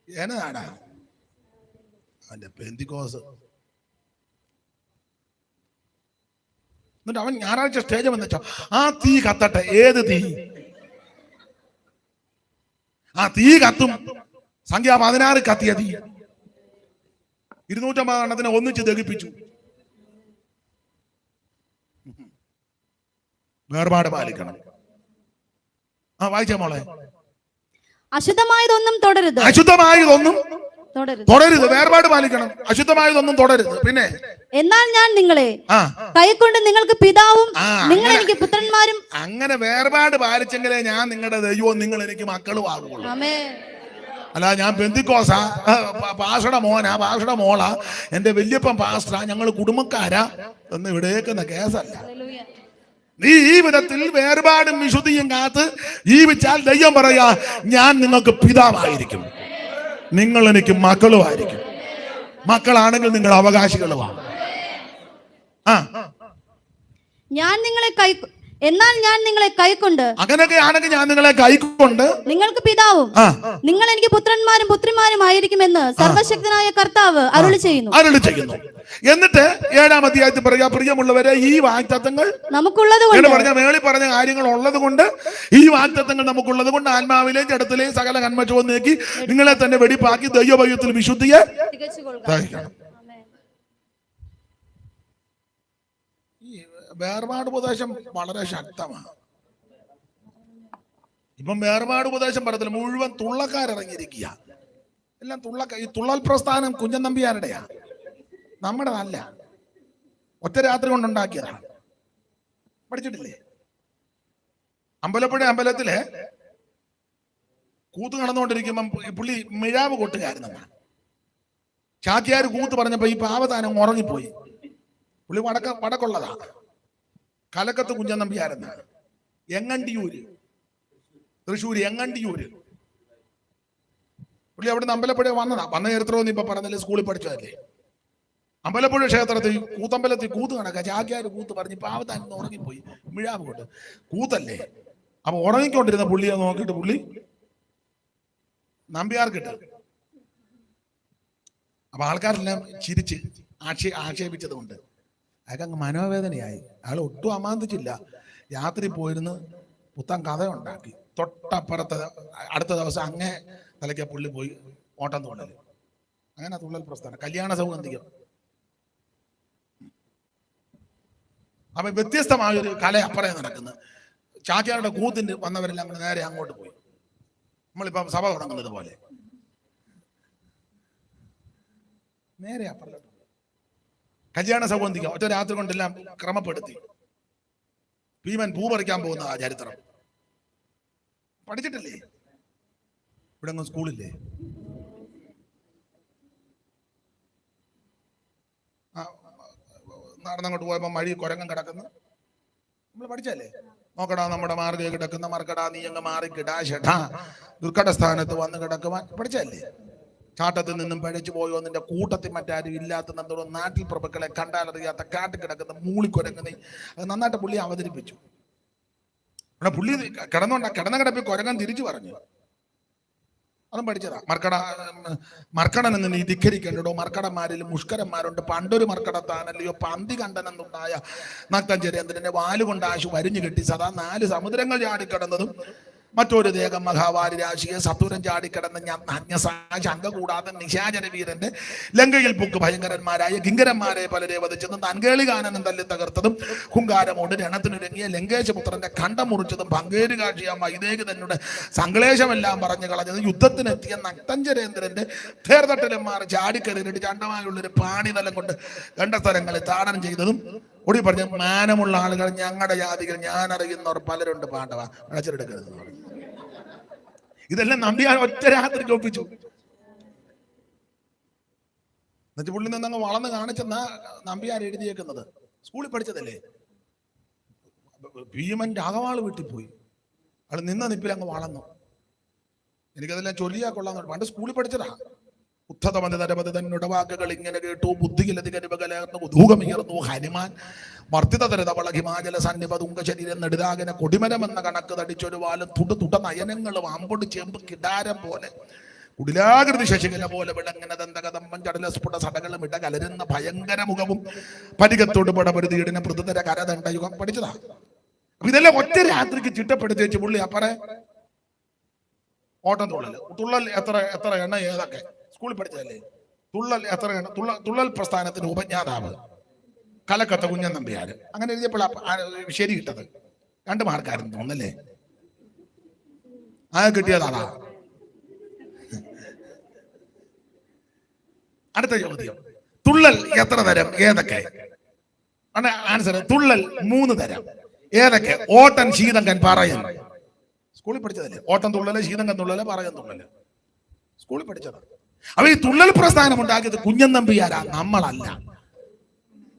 എന്നതാടാ അവന്റെ പെന്തിക്കോസ്. എന്നിട്ട് അവൻ ഞായറാഴ്ച സ്റ്റേജ് വന്നോ, ആ തീ കത്തട്ടെ. ഏത് തീ? ആ തീ കത്തും. സംഖ്യ 16 കത്തിയ തീ 250 എണ്ണത്തിനെ ഒന്നിച്ച് ദഹിപ്പിച്ചു. വേർപാട് പാലിക്കണം. ആ വായിച്ച മോളെ. അശുദ്ധമായതൊന്നും തുടരുത്. അശുദ്ധമായതൊന്നും തുടരുത്. വേർപാട് പാലിക്കണം. അശുദ്ധമായതൊന്നും തുടരുത്. പിന്നെ എന്നാൽ ഞാൻ നിങ്ങളെ കൈക്കൊണ്ട് നിങ്ങൾക്ക് പിതാവും നിങ്ങൾ എനിക്ക് പുത്രന്മാരും. അങ്ങനെ വേർപാട് പാലിച്ചെങ്കിലേ ഞാൻ നിങ്ങളുടെ ദൈവവും നിങ്ങൾ എനിക്ക് മക്കളും ആകുള്ളൂ. അല്ല ഞാൻ പെന്തിക്കോസാ, പാസ്റ്ററുടെ മോനാ, പാസ്റ്ററുടെ മോളാ, എന്റെ വല്യപ്പൻ പാസ്റ്ററാ, ഞങ്ങൾ കുടുംബക്കാരാ എന്ന് ഇവിടേക്കുന്ന കേസല്ല. നീ ഈ വിധത്തിൽ വേർപാടും വിശുദ്ധിയും കാത്ത് ജീവിച്ചാൽ ദൈവം പറയാ, ഞാൻ നിങ്ങൾക്ക് പിതാവായിരിക്കും, നിങ്ങൾ എനിക്ക് മക്കളുമായിരിക്കും. മക്കളാണെങ്കിൽ നിങ്ങൾ അവകാശികളുമാണ്. എന്നാൽ ഞാൻ നിങ്ങളെ കൈക്കൊണ്ട്, അങ്ങനെയൊക്കെ ആണെങ്കിൽ ഞാൻ നിങ്ങളെ കൈക്കൊണ്ട് നിങ്ങൾക്ക് പിതാവും നിങ്ങൾ എനിക്ക് പുത്രന്മാരും പുത്രിമാരും ആയിരിക്കുമെന്ന് സർവശക്തനായ കർത്താവ് അരുളി ചെയ്യുന്നു. എന്നിട്ട് 7-ാം അധ്യായത്തിൽ പറയാ, പ്രിയമുള്ളവരെ, ഈ വാഗ്ദത്തങ്ങൾ നമുക്കുള്ളത് പറഞ്ഞ മേളിൽ പറഞ്ഞ കാര്യങ്ങൾ ഉള്ളത് കൊണ്ട്, ഈ വാഗ്ദത്തങ്ങൾ നമുക്കുള്ളത് കൊണ്ട് ആത്മാവിലെയും ജഡത്തിലെയും സകല കന്മഷവും നീക്കി നിങ്ങളെ തന്നെ വെടിപ്പാക്കി ദൈവഭയത്തിൽ വിശുദ്ധിയെ ധരിക്കണം. വേർപാട് ഉപദേശം വളരെ ശക്തമാണ്. ഇപ്പം വേർപാട് ഉപദേശം പറയത്തില്ല, മുഴുവൻ തുള്ളക്കാരിറങ്ങിയിരിക്കുക. എല്ലാം ഈ തുള്ളൽ പ്രസ്ഥാനം കുഞ്ഞൻ നമ്പ്യാരുടെയാ, നമ്മുടെ നല്ല ഒറ്റ രാത്രി കൊണ്ടുണ്ടാക്കിയതാണ്. പഠിച്ചിട്ടില്ലേ? അമ്പലപ്പുഴ അമ്പലത്തില് കൂത്ത് നടന്നുകൊണ്ടിരിക്കുമ്പം പുള്ളി മിഴാവ് കൊട്ടുകാരുന്ന ചാക്യാർ കൂത്ത് പറഞ്ഞപ്പോ ഈ പാവതാനം ഉറങ്ങിപ്പോയി. പുള്ളി വടക്കുള്ളതാ, കലക്കത്ത് കുഞ്ഞൻ നമ്പ്യാരെന്ന, എങ്ങണ്ടിയൂര്, തൃശ്ശൂര് എങ്ങണ്ടിയൂര്. പുള്ളി അവിടെ നിന്ന് അമ്പലപ്പുഴ വന്ന ചരിത്രമൊന്നും ഇപ്പൊ പറഞ്ഞില്ലേ, സ്കൂളിൽ പഠിച്ചതല്ലേ. അമ്പലപ്പുഴ ക്ഷേത്രത്തിൽ കൂത്തമ്പലത്തിൽ കൂത്ത് കണക്കാ, ചാക്യാര് കൂത്ത് പറഞ്ഞ് പാവത്താൻ ഉറങ്ങിപ്പോയി. മിഴാവ് കൊണ്ട് കൂത്തല്ലേ. അപ്പൊ ഉറങ്ങിക്കൊണ്ടിരുന്ന പുള്ളിയെ നോക്കിയിട്ട് പുള്ളി നമ്പ്യാർക്കിട്ട്. അപ്പൊ ആൾക്കാരെല്ലാം ചിരിച്ച് ആക്ഷേപിച്ചത് കൊണ്ട് അയാൾക്ക് അങ്ങ് മനോവേദനയായി. അയാൾ ഒട്ടും അമാന്തിച്ചില്ല. രാത്രി പോയിരുന്ന് പുത്തൻ കഥ ഉണ്ടാക്കി. തൊട്ടപ്പുറത്തെ അടുത്ത ദിവസം അങ്ങേ തലയ്ക്ക് പുള്ളി പോയി ഓട്ടം തുള്ളൽ. അങ്ങനെ തുള്ളൽ പ്രസ്ഥാനം, കല്യാണ സൗഗന്ധികം. അപ്പൊ വ്യത്യസ്തമായൊരു കല അപ്പുറേ നടക്കുന്നത്. ചാക്യാരുടെ കൂത്തിന് വന്നവരെല്ലാം അങ്ങനെ നേരെ അങ്ങോട്ട് പോയി. നമ്മളിപ്പം സഭ തുടങ്ങുന്നത് പോലെ നേരെ അപ്പുറം കല്യാണ സൗഗന്ധികം ഒറ്റ രാത്രി കൊണ്ടെല്ലാം ക്രമപ്പെടുത്തി. ഭീമൻ പൂ പറിക്കാൻ പോകുന്ന ആ ചരിത്രം പഠിച്ചിട്ടില്ലേ? ഇവിടെ ഒന്നും സ്കൂളില്ലേ? നടന്നങ്ങോട്ട് പോയപ്പോ മഴ കുരങ്ങൻ കിടക്കുന്നു. നമ്മൾ പഠിച്ചല്ലേ? നോക്കടാ നമ്മുടെ മാർഗ കിടക്കുന്ന മർക്കടാ നീ അങ്ങ് മാറിക്കിടാ ഷെടാ ദുർഘട സ്ഥാനത്ത് വന്ന് കിടക്കുവാൻ പഠിച്ചല്ലേ? ചാട്ടത്തിൽ നിന്നും പഴച്ചു പോയോ നിന്റെ കൂട്ടത്തിൽ മറ്റാരും ഇല്ലാത്ത നന്നോട് നാട്ടിൽ പ്രഭുക്കളെ കണ്ടാലറിയാത്ത കാട്ടിൽ കിടക്കുന്ന മൂളിക്കൊരങ്ങുന്ന അത് നന്നായിട്ട് പുള്ളി അവതരിപ്പിച്ചു. അവിടെ പുള്ളി കിടന്ന കിടപ്പിൽ കൊരങ്ങൻ തിരിച്ചു പറഞ്ഞു. അതും പഠിച്ചതാ. മർക്കടൻ എന്ന് നീ ധിക്കരിക്കണ്ടോ, മർക്കടന്മാരിൽ മുഷ്കരന്മാരുണ്ട്. പണ്ടൊരു മർക്കടത്താനല്ലയോ പന്തി കണ്ടനെന്നുണ്ടായ നക്തഞ്ചരേന്ദ്രന്റെ വാലുകൊണ്ട് ആശു വരിഞ്ഞു കെട്ടി സദാ 4 സമുദ്രങ്ങൾ ചാടിക്കടന്നതും മറ്റൊരു ദേഹം മഹാവാരി രാശിയെ സത്വരം ചാടിക്കിടന്ന് ശങ്ക കൂടാതെ നിശാചര വീരന്റെ ലങ്കയിൽ പൊക്ക് ഭയങ്കരന്മാരായ കിങ്കരന്മാരെ പലരെ വധിച്ചതും തൻകേളി കാനനം തല്ലി തകർത്തതും ഹുങ്കാരമോട് രണത്തിനൊരുങ്ങിയ ലങ്കേശപുത്രന്റെ കണ്ടം മുറിച്ചതും ഭംഗേരി കാഴ്ചയാം വൈദേഹി തന്നെ സങ്കലേശമെല്ലാം പറഞ്ഞു കളഞ്ഞത് യുദ്ധത്തിനെത്തിയ നക്തഞ്ചരേന്ദ്രന്റെ തേർതട്ടലന്മാർ ചാടിക്കറിയിട്ട് ചണ്ടമായുള്ളൊരു പാണിതലം കൊണ്ട് കണ്ട സ്ഥലങ്ങളിൽ താടനം ചെയ്തതും ഒടി പറഞ്ഞ മാനമുള്ള ആളുകൾ ഞങ്ങളുടെ ജാതികൾ ഞാൻ അറിയുന്നവർ പലരുണ്ട് പാണ്ഡവ അടച്ചെടുക്കരുത്. ഇതെല്ലാം നമ്പ്യാർ ഒറ്റ രാത്രിക്ക് ഒപ്പിച്ചു. എന്നിട്ട് പുള്ളി നിന്നങ്ങ് വളർന്ന് കാണിച്ചെന്നാ നമ്പ്യാർ എഴുതിയേക്കുന്നത്. സ്കൂളിൽ പഠിച്ചതല്ലേ. ഭീമൻ രാഘവാള് വീട്ടിൽ പോയി, ആള് നിന്ന നിപ്പിൽ അങ്ങ് വളർന്നു. എനിക്കതെല്ലാം ചൊല്ലിയാ കൊള്ളാന്ന് പണ്ട് സ്കൂളിൽ പഠിച്ചതാ. ഉദ്ധതമതി തന്നുടെ വാക്കുകൾ ഇങ്ങനെ കേട്ടു, ബുദ്ധിയിലധികരുപകലർന്നു കുതൂഹമിയർന്നു ഹനുമാൻ മർദ്ദിതരതവള ഹിമാചല സന്നിപ തുങ്ക ശരീരം നെടുതാകന കൊടിമരമെന്ന കണക്ക് തടിച്ചൊരു വാലും തുട നയനങ്ങളും അമ്പൊടി ചെമ്പ് കിടാരം പോലെ കുടിലാകൃതി ശശികല പോലെ വിളങ്ങനെ ദന്തകതമ്പം ചടല സ്ഫുട സടകളും ഇട കലരുന്ന ഭയങ്കര മുഖവും പരികത്തോട് പടപരുതിയിടിന പൃഥുതര കരദണ്ഡയുഗം പഠിച്ചതാ. അപ്പൊ ഇതെല്ലാം ഒറ്റ രാത്രിക്ക് ചിട്ടപ്പെടുത്തി വെച്ച് പുള്ളി അപ്പറേ ഓട്ടം തുള്ളൽ എത്ര എണ്ണ ഏതൊക്കെ സ്കൂളിൽ പഠിച്ചതല്ലേ. തുള്ളൽ എത്ര എണ്ണ തുള്ളൽ പ്രസ്ഥാനത്തിന് ഉപജ്ഞാതാവ് കലക്കത്ത കുഞ്ഞൻ നമ്പ്യാര്. അങ്ങനെ എഴുതിയപ്പോൾ ശരി കിട്ടത് 2 മാർക്കായിരുന്നു തോന്നല്ലേ. ആ കിട്ടിയതാ. അടുത്ത ചോദ്യം, തുള്ളൽ എത്ര തരം ഏതൊക്കെ? ആൻസർ തുള്ളൽ 3 തരം ഏതൊക്കെ? ഓട്ടൻ, ശീതങ്കൻ, പറയൻ. സ്കൂളിൽ പഠിച്ചതല്ലേ. ഓട്ടം തുള്ളല്, ശീതങ്കൻ തുള്ളല്, പറയൻ തുള്ളല്. സ്കൂളിൽ പഠിച്ചത്. അപ്പൊ ഈ തുള്ളൽ പ്രസ്ഥാനം ഉണ്ടാക്കിയത് കുഞ്ഞൻ നമ്പ്യാരാ, നമ്മളല്ല.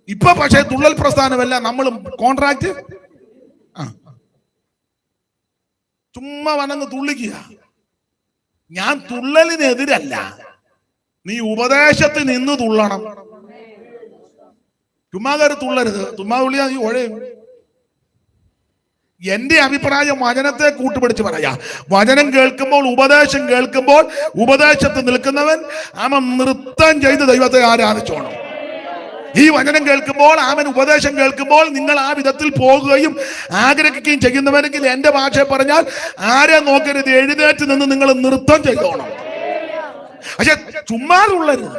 ഇപ്പൊ പക്ഷേ തുള്ളൽ പ്രസ്ഥാനമല്ല, നമ്മളും കോൺട്രാക്ട് ചുമ്മാ വനങ്ങ് തുള്ളിക്കുക. ഞാൻ തുള്ളലിനെതിരല്ല, നീ ഉപദേശത്തിൽ നിന്ന് തുള്ളണം. ചുമ്മാ കയറി തുള്ളരുത്. ചുമ്മാ തുള്ളിയാ നീ ഒഴയും. എന്റെ അഭിപ്രായം വചനത്തെ കൂട്ടുപിടിച്ച് പറയാ. വചനം കേൾക്കുമ്പോൾ, ഉപദേശം കേൾക്കുമ്പോൾ, ഉപദേശത്തിൽ നിൽക്കുന്നവൻ അവൻ നൃത്തം ചെയ്ത് ദൈവത്തെ ആരാധിച്ചോണം. ഈ വചനം കേൾക്കുമ്പോൾ, അവൻ ഉപദേശം കേൾക്കുമ്പോൾ നിങ്ങൾ ആ വിധത്തിൽ പോകുകയും ആഗ്രഹിക്കുകയും ചെയ്യുന്നവരെങ്കിൽ എന്റെ ഭാഷ പറഞ്ഞാൽ ആരെ നോക്കരുത്, എഴുന്നേറ്റ് നിന്ന് നിങ്ങൾ നൃത്തം ചെയ്തോണം. പക്ഷെ ചുമ്മാതുള്ളരുത്.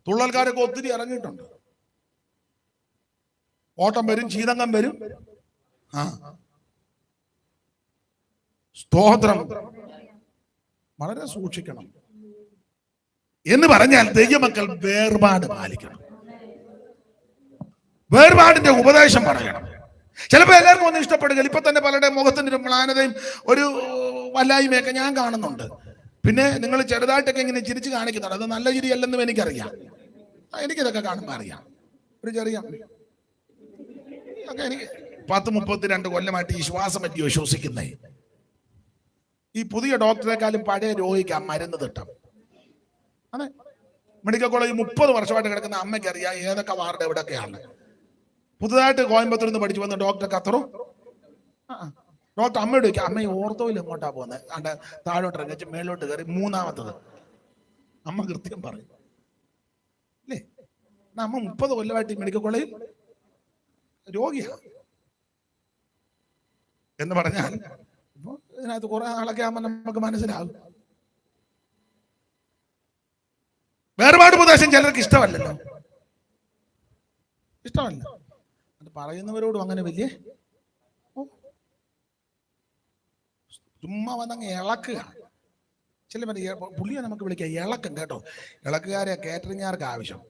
തുള്ളൽക്കാരൊക്കെ ഒത്തിരി ഇറങ്ങിയിട്ടുണ്ട്. ഓട്ടം വരും, ശീതങ്കം വരും. സ്തോത്രം. വളരെ സൂക്ഷിക്കണം. എന്ന് പറഞ്ഞാൽ ദൈവമക്കൾ വേർപാട് പാലിക്കണം. വേർപാടിന്റെ ഉപദേശം പറയണം. ചിലപ്പോൾ എല്ലാവർക്കും ഒന്നും ഇഷ്ടപ്പെടുക. ഇപ്പൊ തന്നെ പലരുടെ മുഖത്തിന്റെ ഒരു മ്ലാനതയും ഒരു വല്ലായ്മയൊക്കെ ഞാൻ കാണുന്നുണ്ട്. പിന്നെ നിങ്ങൾ ചെറുതായിട്ടൊക്കെ ഇങ്ങനെ ചിരിച്ച് കാണിക്കുന്നുണ്ട്. അത് നല്ല ചിരിയല്ലെന്നും എനിക്കറിയാം. എനിക്കിതൊക്കെ കാണുമ്പോൾ അറിയാം. ഒരു ചെറിയ എനിക്ക് 10-32 കൊല്ലമായിട്ട് ഈ ശ്വാസം പറ്റി വിശ്വസിക്കുന്നേ. ഈ പുതിയ ഡോക്ടറെക്കാളും പഴയ രോഗിക്ക് മരുന്ന് തിട്ടം. അതെ, മെഡിക്കൽ കോളേജ് 30 വർഷമായിട്ട് കിടക്കുന്ന അമ്മയ്ക്ക് അറിയാം ഏതൊക്കെ വാർഡ് എവിടെയൊക്കെയാണ്. പുതുതായിട്ട് കോയമ്പത്തൂരിൽ നിന്ന് പഠിച്ചു വന്ന ഡോക്ടർ കത്തറും ഡോക്ടർ അമ്മയോട് ചോദിക്കും, അമ്മ ഈ ഓർത്തോയിൽ എങ്ങോട്ടാ പോകുന്നത്? അണ്ട് താഴോട്ട് ഇറങ്ങി മേലോട്ട് കയറി 3ാമത്തത്. അമ്മ കൃത്യം പറയും അല്ലേ. അമ്മ 30 കൊല്ലമായിട്ട് ഈ മെഡിക്കൽ കോളേജിൽ രോഗിയാ എന്ന് പറഞ്ഞാൽ ഇപ്പൊ ഇതിനകത്ത് കുറെ നാളൊക്കെ ആകുമ്പോൾ നമുക്ക് മനസ്സിലാകും. വേർപാട് ഉപദേശം ചിലർക്ക് ഇഷ്ടമല്ലല്ലോ. ഇഷ്ടമല്ല. അത് പറയുന്നവരോടും അങ്ങനെ വലിയ ചുമ്മാ വന്നങ്ങ് ഇളക്കുക. ചില പുള്ളിയെ നമുക്ക് വിളിക്കാം ഇളക്കം കേട്ടോ. ഇളക്കുകാരെ കേറ്ററിംഗുകാർക്ക് ആവശ്യം.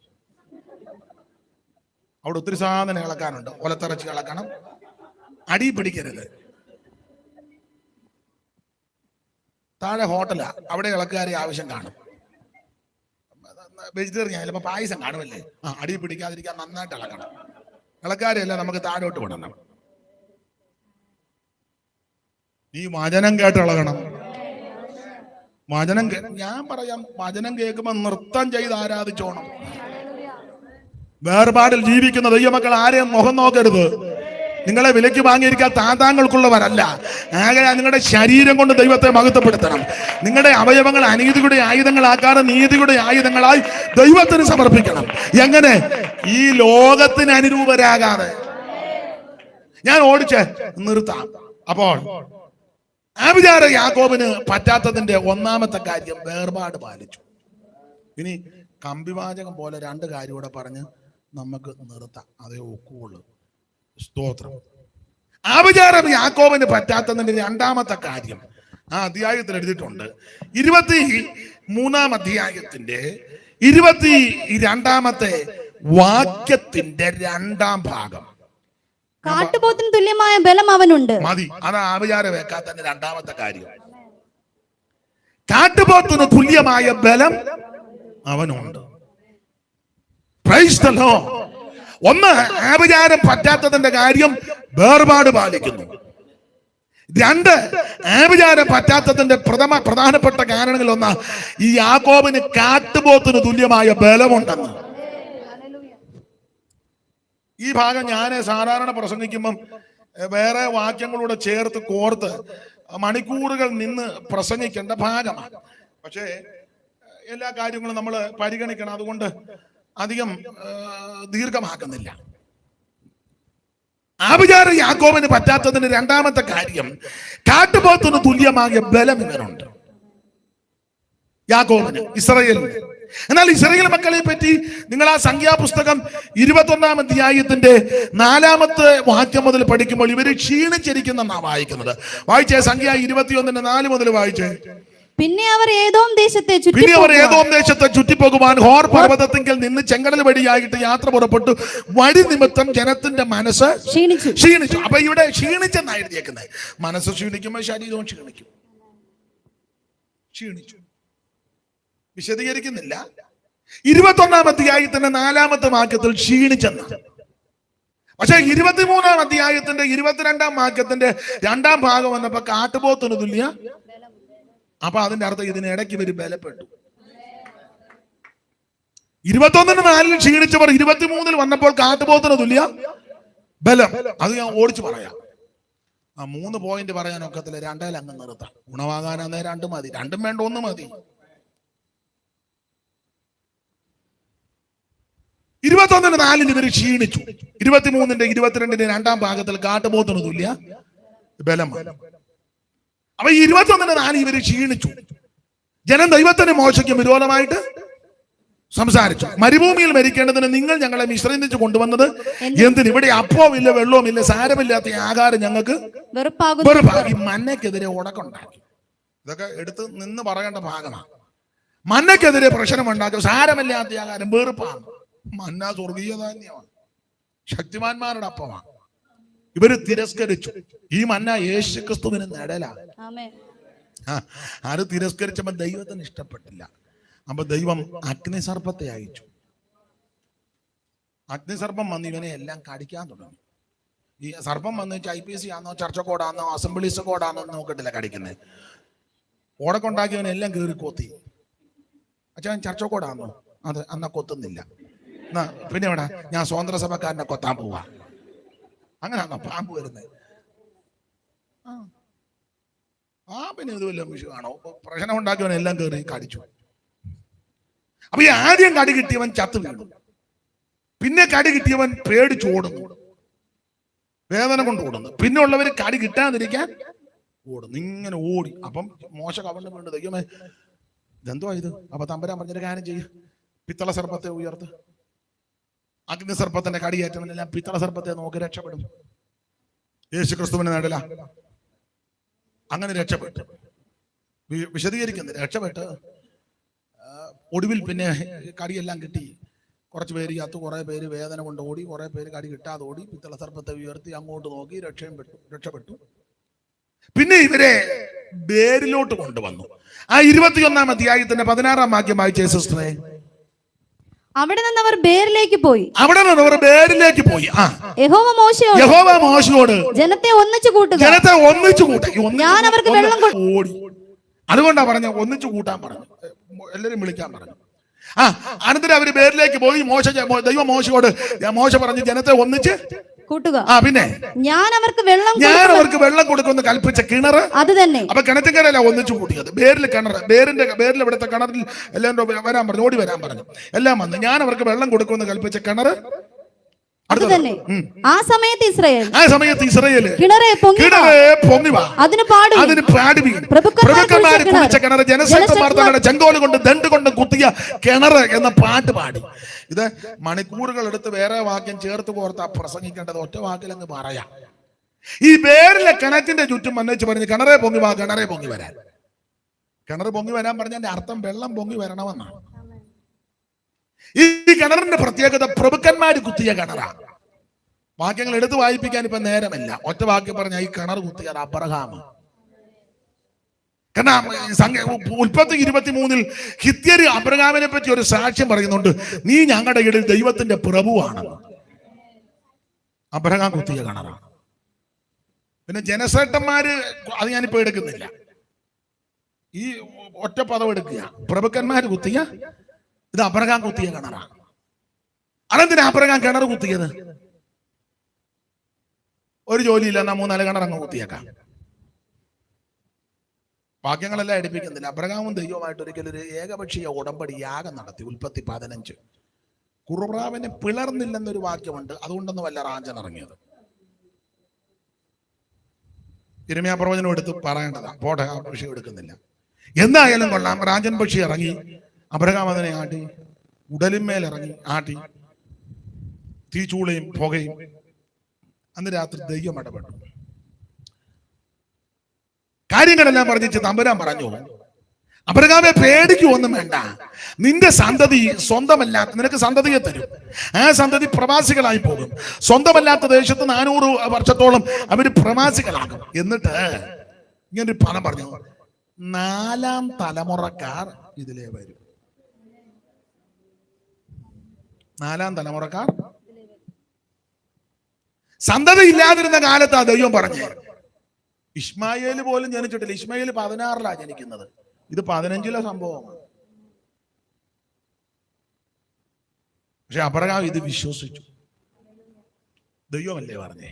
അവിടെ ഒത്തിരി സാധനം ഇളക്കാനുണ്ട്. ഒലത്തിറച്ചി ഇളക്കണം. അടി പിടിക്കരുത്. താഴെ ഹോട്ടലാ, അവിടെ ഇളക്കുകാരെ ആവശ്യം കാണും. വെജിറ്റേറിയൻ ചിലപ്പോൾ പായസം കാണുമല്ലേ. അടി പിടിക്കാതിരിക്കാൻ നന്നായിട്ട് ഇളക്കണം. ഇളക്കാരെയല്ല നമുക്ക് താഴോട്ട് വിടണം. നീ വചനം കേട്ട് ഇളകണം. ഞാൻ പറയാം, വചനം കേൾക്കുമ്പോൾ നൃത്തം ചെയ്ത് ആരാധിച്ചോണം. വേർപാടിൽ ജീവിക്കുന്ന ദൈവമക്കൾ ആരെയും മുഖം നോക്കരുത്. നിങ്ങളെ വിലയ്ക്ക് വാങ്ങിയിരിക്കാൻ താതാങ്ങൾക്കുള്ളവരല്ല. ആകെ നിങ്ങളുടെ ശരീരം കൊണ്ട് ദൈവത്തെ മഹത്വപ്പെടുത്തണം. നിങ്ങളുടെ അവയവങ്ങൾ അനീതിയുടെ ആയുധങ്ങളാക്കാതെ നീതിയുടെ ആയുധങ്ങളായി ദൈവത്തിന് സമർപ്പിക്കണം. എങ്ങനെ? ഈ ലോകത്തിന് അനുരൂപരാകാതെ. ഞാൻ ഓടിച്ച് നിർത്താം. അപ്പോൾ ആഭിചാര യാക്കോബിന് പറ്റാത്തതിന്റെ ഒന്നാമത്തെ കാര്യം വേർപാട് പാലിച്ചു. ഇനി കമ്പിവാചകം പോലെ രണ്ട് കാര്യം കൂടെ പറഞ്ഞ് നമുക്ക് നിർത്താം, അതേ ഒക്കുള്ളൂ. സ്തോത്രം. ആഭിചാരം യാക്കോബിന് പറ്റാത്തതിന്റെ രണ്ടാമത്തെ കാര്യം ആ അധ്യായത്തിൽ എഴുതിയിട്ടുണ്ട്. 23-ാം അധ്യായത്തിന്റെ 22-ാമത്തെ വാക്യത്തിന്റെ രണ്ടാം ഭാഗം. കാട്ടുപോത്തിന് തുല്യമായ ബലം അവനുണ്ട്. മതി, അത് ആഭിചാരം വെക്കാത്തതിന്റെ രണ്ടാമത്തെ കാര്യം. കാട്ടുപോത്തിന് തുല്യമായ ബലം അവനുണ്ട്. Praise the lord. ഒന്ന്, ആഭിചാരം പറ്റാത്തതിന്റെ കാര്യം വേർപാട് പാലിക്കുന്നു. രണ്ട്, ആഭിചാരം പറ്റാത്തതിന്റെ പ്രധാനപ്പെട്ട കാരണങ്ങളിൽ ഒന്ന്, ഈ യാക്കോബിന് കാട്ടുപോത്തിന് തുല്യമായ ബലമുണ്ടെന്ന്. ഈ ഭാഗം ഞാൻ സാധാരണ പ്രസംഗിക്കുമ്പം വേറെ വാക്യങ്ങളൂടെ ചേർത്ത് കോർത്ത് മണിക്കൂറുകൾ നിന്ന് പ്രസംഗിക്കേണ്ട ഭാഗമാണ്. പക്ഷേ എല്ലാ കാര്യങ്ങളും നമ്മൾ പരിഗണിക്കണം, അതുകൊണ്ട് അധികം ദീർഘമാക്കുന്നില്ല. ആഭിചാരം യാക്കോബിന് പറ്റാത്തതിന് രണ്ടാമത്തെ കാര്യം, കാട്ടുപോത്തിന് തുല്യമായ ബലം ഇവനുണ്ട് യാക്കോബിന്, ഇസ്രായേലിന്. എന്നാൽ ഇസ്രായേൽ മക്കളെ പറ്റി നിങ്ങൾ ആ സംഖ്യാപുസ്തകം 21-ാം അധ്യായത്തിന്റെ 4-ാമത്തെ വാക്യം മുതൽ പഠിക്കുമ്പോൾ ഇവര് ക്ഷീണിച്ചിരിക്കുന്നെന്നാണ് വായിക്കുന്നത്. വായിച്ചേ, സംഖ്യ 21:4 മുതൽ വായിച്ചേ. പിന്നെ അവർ ഏദോം ദേശത്തെ ചുറ്റിപ്പോകുവാൻ ഹോർ പർവ്വതത്തിങ്കിൽ നിന്ന് ചെങ്കടൽ വഴിയായിട്ട് യാത്ര പുറപ്പെട്ടു. വഴി നിമിത്തം ജനത്തിന്റെ മനസ്സ് ക്ഷീണിച്ചു. അപ്പൊ ഇവിടെ ക്ഷീണിച്ചെന്നാ എഴുതിയേക്കുന്നത്. മനസ്സ് ക്ഷീണിക്കുമ്പോൾ ശരീരവും ക്ഷീണിച്ചു. വിശദീകരിക്കുന്നില്ല. 21-ാം അധ്യായത്തിന്റെ 4-ാമത്തെ വാക്യത്തിൽ ക്ഷീണിച്ചെന്ന. പക്ഷെ 23-ാം അധ്യായത്തിന്റെ 22-ാം വാക്യത്തിന്റെ 2-ാം ഭാഗം വന്നപ്പോ കാട്ടുപോത്തിന് തുല്യ. അപ്പൊ അതിന്റെ അർത്ഥം ഇതിനിടയ്ക്ക് ഇവര് ബലപ്പെട്ടു. 21-4 ക്ഷീണിച്ചവർ 23 വന്നപ്പോൾ കാട്ടുപോത്തിന് തുല്യ ബലം. അത് ഞാൻ ഓടിച്ചു പറയാം. ആ 3 പോയിന്റ് പറയാൻ ഒക്കത്തില്ല, 2 അങ്ങ് നിർത്താം. ഗുണമാകാനാന്നേ 2 മതി, 2 വേണ്ട 1 മതി. 21-4 ഇവര് ക്ഷീണിച്ചു. 23-ന്റെ 22-ന്റെ 2-ാം ഭാഗത്തിൽ കാട്ടുപോത്തിന് തുല്യ ബലം. അപ്പൊ 21-4 ഇവര് ക്ഷീണിച്ചു. ജനം ദൈവത്തിന് മോശയ്ക്ക് വിരോധമായിട്ട് സംസാരിച്ചു. മരുഭൂമിയിൽ മരിക്കേണ്ടതിന് നിങ്ങൾ ഞങ്ങളെ മിശ്രയിച്ച് കൊണ്ടുവന്നത് എന്തിന്? ഇവിടെ അപ്പവും ഇല്ല വെള്ളവും ഇല്ല, സാരമില്ലാത്ത ആഹാരം ഞങ്ങൾക്ക് വെറുപ്പാകും. ഈ മന്നയ്ക്കെതിരെ ഉടക്കുണ്ടാക്കി. ഇതൊക്കെ എടുത്ത് നിന്ന് പറയേണ്ട ഭാഗമാണ്. മന്നയ്ക്കെതിരെ പ്രശ്നമുണ്ടാക്കും. സാരമില്ലാത്ത ആഹാരം വെറുപ്പാണ്. മന്ന സ്വർഗീയ ധാന്യമാണ്, ശക്തിമാന്മാരുടെ അപ്പമാണ്. ഇവര് തിരസ്കരിച്ചു. ഈ മന്ന യേശു ക്രിസ്തുവിന് നിഴലാണ്. ആര് തിരസ്കരിച്ചപ്പോ ദൈവത്തിന് ഇഷ്ടപ്പെട്ടില്ല. അപ്പൊ ദൈവം അഗ്നിസർപ്പത്തെ അയച്ചു. അഗ്നിസർപ്പം വന്ന് ഇവനെ എല്ലാം കടിക്കാൻ തുടങ്ങി. ഈ സർപ്പം വന്ന് IPC ആണോ ചർച്ചക്കോടാണോ അസംബ്ലീസ് കോഡാണോ നോക്കിട്ടില്ല കടിക്കുന്നത്. ഓടക്കൊണ്ടാക്കിയവനെല്ലാം കയറി കൊത്തി. അച്ഛാ ചർച്ചക്കോടാണോ? അത് അന്നാ കൊത്തുന്നില്ല. പിന്നെ എവിടെ? ഞാൻ സ്വതന്ത്ര സഭക്കാരനെ കൊത്താൻ പോവാ. അങ്ങനെയാണോ പാമ്പ് വരുന്നത്? പിന്നെ ഇത് വല്ല വിഷയമാണോ? പ്രശ്നം ഉണ്ടാക്കിയവൻ എല്ലാം കയറി കടിച്ചു. അപ്പൊ ഈ ആദ്യം കടി കിട്ടിയവൻ ചത്തു വീണു. പിന്നെ കടി കിട്ടിയവൻ പേടിച്ചോടുന്നു, വേദന കൊണ്ട് ഓടുന്നു. പിന്നെ ഉള്ളവര് കടി കിട്ടാതിരിക്കാൻ ഓടുന്നു, ഇങ്ങനെ ഓടി. അപ്പം മോശ കവളിന് വീണ്ടും ദൈവമേ ഇതെന്തോ ഇത്? അപ്പൊ തമ്പുരാൻ പറഞ്ഞൊരു കാര്യം ചെയ്യ്, പിത്തള സർപ്പത്തെ ഉയർത്ത്. അഗ്നിസർപ്പത്തിന്റെ കടിയേറ്റവനെല്ലാം പിത്തള സർപ്പത്തെ നോക്കി രക്ഷപ്പെടും. യേശു ക്രിസ്തുവിന്റെ നടല അങ്ങനെ രക്ഷപ്പെട്ടു. വിശദീകരിക്കുന്നത് രക്ഷപ്പെട്ട് ഒടുവിൽ പിന്നെ കടിയെല്ലാം കിട്ടി. കുറച്ച് പേര് ചത്തു, കുറെ പേര് വേദന കൊണ്ട് ഓടി, കുറെ പേര് കടി കിട്ടാതെ ഓടി. പിത്തള സർപ്പത്തെ ഉയർത്തി അങ്ങോട്ട് നോക്കി രക്ഷപ്പെട്ടു. പിന്നെ ഇവരെ ബേരിലോട്ട് കൊണ്ടുവന്നു. ആ 21-ാം അധ്യായത്തിന്റെ 16-ാം വാക്യം വായിച്ചേ സിസ്റ്ററെ. അവിടെ നിന്ന് അവർ ബേരിലേക്ക് പോയി. യഹോവ മോശയോട് ജനത്തെ ഒന്നിച്ചു കൂട്ടുക. ഞാൻ അവർക്ക് വെള്ളം ഓടി. അതുകൊണ്ടാ പറഞ്ഞ ഒന്നിച്ചു കൂട്ടാൻ പറഞ്ഞു, എല്ലാരും വിളിക്കാൻ പറഞ്ഞു. അനന്തരം അവര് ബേരിലേക്ക് പോയി. ദൈവം മോശ പറഞ്ഞു ജനത്തെ ഒന്നിച്ച് കൂട്ടുക. പിന്നെ ഞാൻ അവർക്ക് വെള്ളം കൊടുക്കുമെന്ന് കൽപ്പിച്ച കിണർ അത് തന്നെ. അപ്പൊ കിണറ്റുകാരല്ല ഒന്നിച്ചു കൂട്ടിയത്. ബേരിൽ കിണർ, ബേരിൽ ഇവിടുത്തെ കിണറിൽ എല്ലാം വരാൻ പറഞ്ഞു, ഓടി വരാൻ പറഞ്ഞു. എല്ലാം വന്ന് ഞാൻ അവർക്ക് വെള്ളം കൊടുക്കുമെന്ന് കൽപ്പിച്ച കിണർ അത് തന്നെ. ആ സമയത്ത് ഇസ്രായേൽ കിണറെ പൊങ്ങി വാ, അതിന് പാടുവീൻ. പ്രഭുക്കന്മാര് കുളിച്ച കിണർ, ജനശക്തന്മാർ തങ്ങളുടെ ചെങ്കോല് കൊണ്ട് ദണ്ട് കൊണ്ട് കുത്തിയ കിണർ എന്ന പാട്ട് പാടി. ഇത് മണിക്കൂറുകൾ എടുത്ത് വേറെ വാക്യം ചേർത്ത് കോർത്താ പ്രസംഗിക്കേണ്ടത്, ഒറ്റ വാക്കിൽ അങ്ങ് പറയാം. ഈ പേരിലെ കിണറ്റിന്റെ ചുറ്റും വന്നേച്ച് പറഞ്ഞ് കിണറെ പൊങ്ങി വാ, കിണറെ പൊങ്ങി വരാൻ. കിണർ പൊങ്ങി വരാൻ പറഞ്ഞതിന്റെ അർത്ഥം വെള്ളം പൊങ്ങി വരണമെന്നാണ്. ഈ കിണറിന്റെ പ്രത്യേകത പ്രഭുക്കന്മാര് കുത്തിയ കിണറാണ്. വാക്യങ്ങൾ എടുത്ത് വായിപ്പിക്കാൻ ഇപ്പൊ നേരമില്ല. ഒറ്റ വാക്യം പറഞ്ഞ ഈ കിണർ കുത്തിയത് അബ്രഹാം. കാരണം ഉൽപ്പത്തി 23 ഹിത്യര് അബ്രഹാമിനെ പറ്റി ഒരു സാക്ഷ്യം പറയുന്നുണ്ട്, നീ ഞങ്ങളുടെ ഇടയിൽ ദൈവത്തിന്റെ പ്രഭുവാണ്. അബ്രഹാം കുത്തിയ കിണറാണ്. പിന്നെ ജനശ്രേഷ്ഠന്മാര്, അത് ഞാനിപ്പോ എടുക്കുന്നില്ല, ഈ ഒറ്റ പദം എടുക്കുക. പ്രഭുക്കന്മാര് കുത്തിയ, ഇത് അബ്രഹാം കുത്തിയ കിണറാണ്. അതെന്തിനാ അബ്രഹാം കിണർ കുത്തിയത്? ഒരു ജോലിയില്ല, എന്നാ 3-4 കിണർ അങ്ങ് കുത്തിയേക്കാം. വാക്യങ്ങളെല്ലാം എടുപ്പിക്കുന്നില്ല. അബ്രഹാമും ദൈവമായിട്ട് ഒരിക്കലും ഒരു ഏകപക്ഷീയ ഉടമ്പടി യാഗം നടത്തി. ഉൽപ്പത്തി 15 കുറുപ്രാവിനെ പിളർന്നില്ലെന്നൊരു വാക്യമുണ്ട്. അതുകൊണ്ടൊന്നും വല്ല റാഞ്ചൻ ഇറങ്ങിയത്. യിരെമ്യാ പ്രവചനം എടുത്ത് പറയേണ്ടതാ, പോട്ടെ, ആ വിഷയം എടുക്കുന്നില്ല. എന്തായാലും കൊള്ളാം, റാഞ്ചൻ പക്ഷി ഇറങ്ങി, അബ്രഹാം അതിനെ ആട്ടി, ഉടലിന്മേലിറങ്ങി ആട്ടി, തീച്ചൂളയും പുകയും. അന്ന് രാത്രി ദൈവം ഇടപെട്ടു. കാര്യങ്ങളെല്ലാം പറഞ്ഞിട്ട് തമ്പുരാൻ പറഞ്ഞു, അബ്രഹാമെ പേടിക്കൊന്നും വേണ്ട, നിന്റെ സന്തതി സ്വന്തമല്ലാത്ത, നിനക്ക് സന്തതിയെ തരും. ആ സന്തതി പ്രവാസികളായി പോകും. സ്വന്തമല്ലാത്ത ദേശത്ത് 400 വർഷത്തോളം അവര് പ്രവാസികളാകും. എന്നിട്ട് ഇങ്ങനൊരു പദം പറഞ്ഞു, 4ാം തലമുറക്കാർ ഇതിലേ വരും. 4ാം തലമുറക്കാർ. സന്തതി ഇല്ലാതിരുന്ന കാലത്താ ദൈവം പറഞ്ഞു. ഇസ്മായേൽ പോലും ജനിച്ചിട്ടില്ല. ഇസ്മായേൽ 16 ജനിക്കുന്നത്. ഇത് 15 സംഭവമാണ്. പക്ഷെ അബ്രഹാം ഇത് വിശ്വസിച്ചു. ദൈവമല്ലേ പറഞ്ഞേ?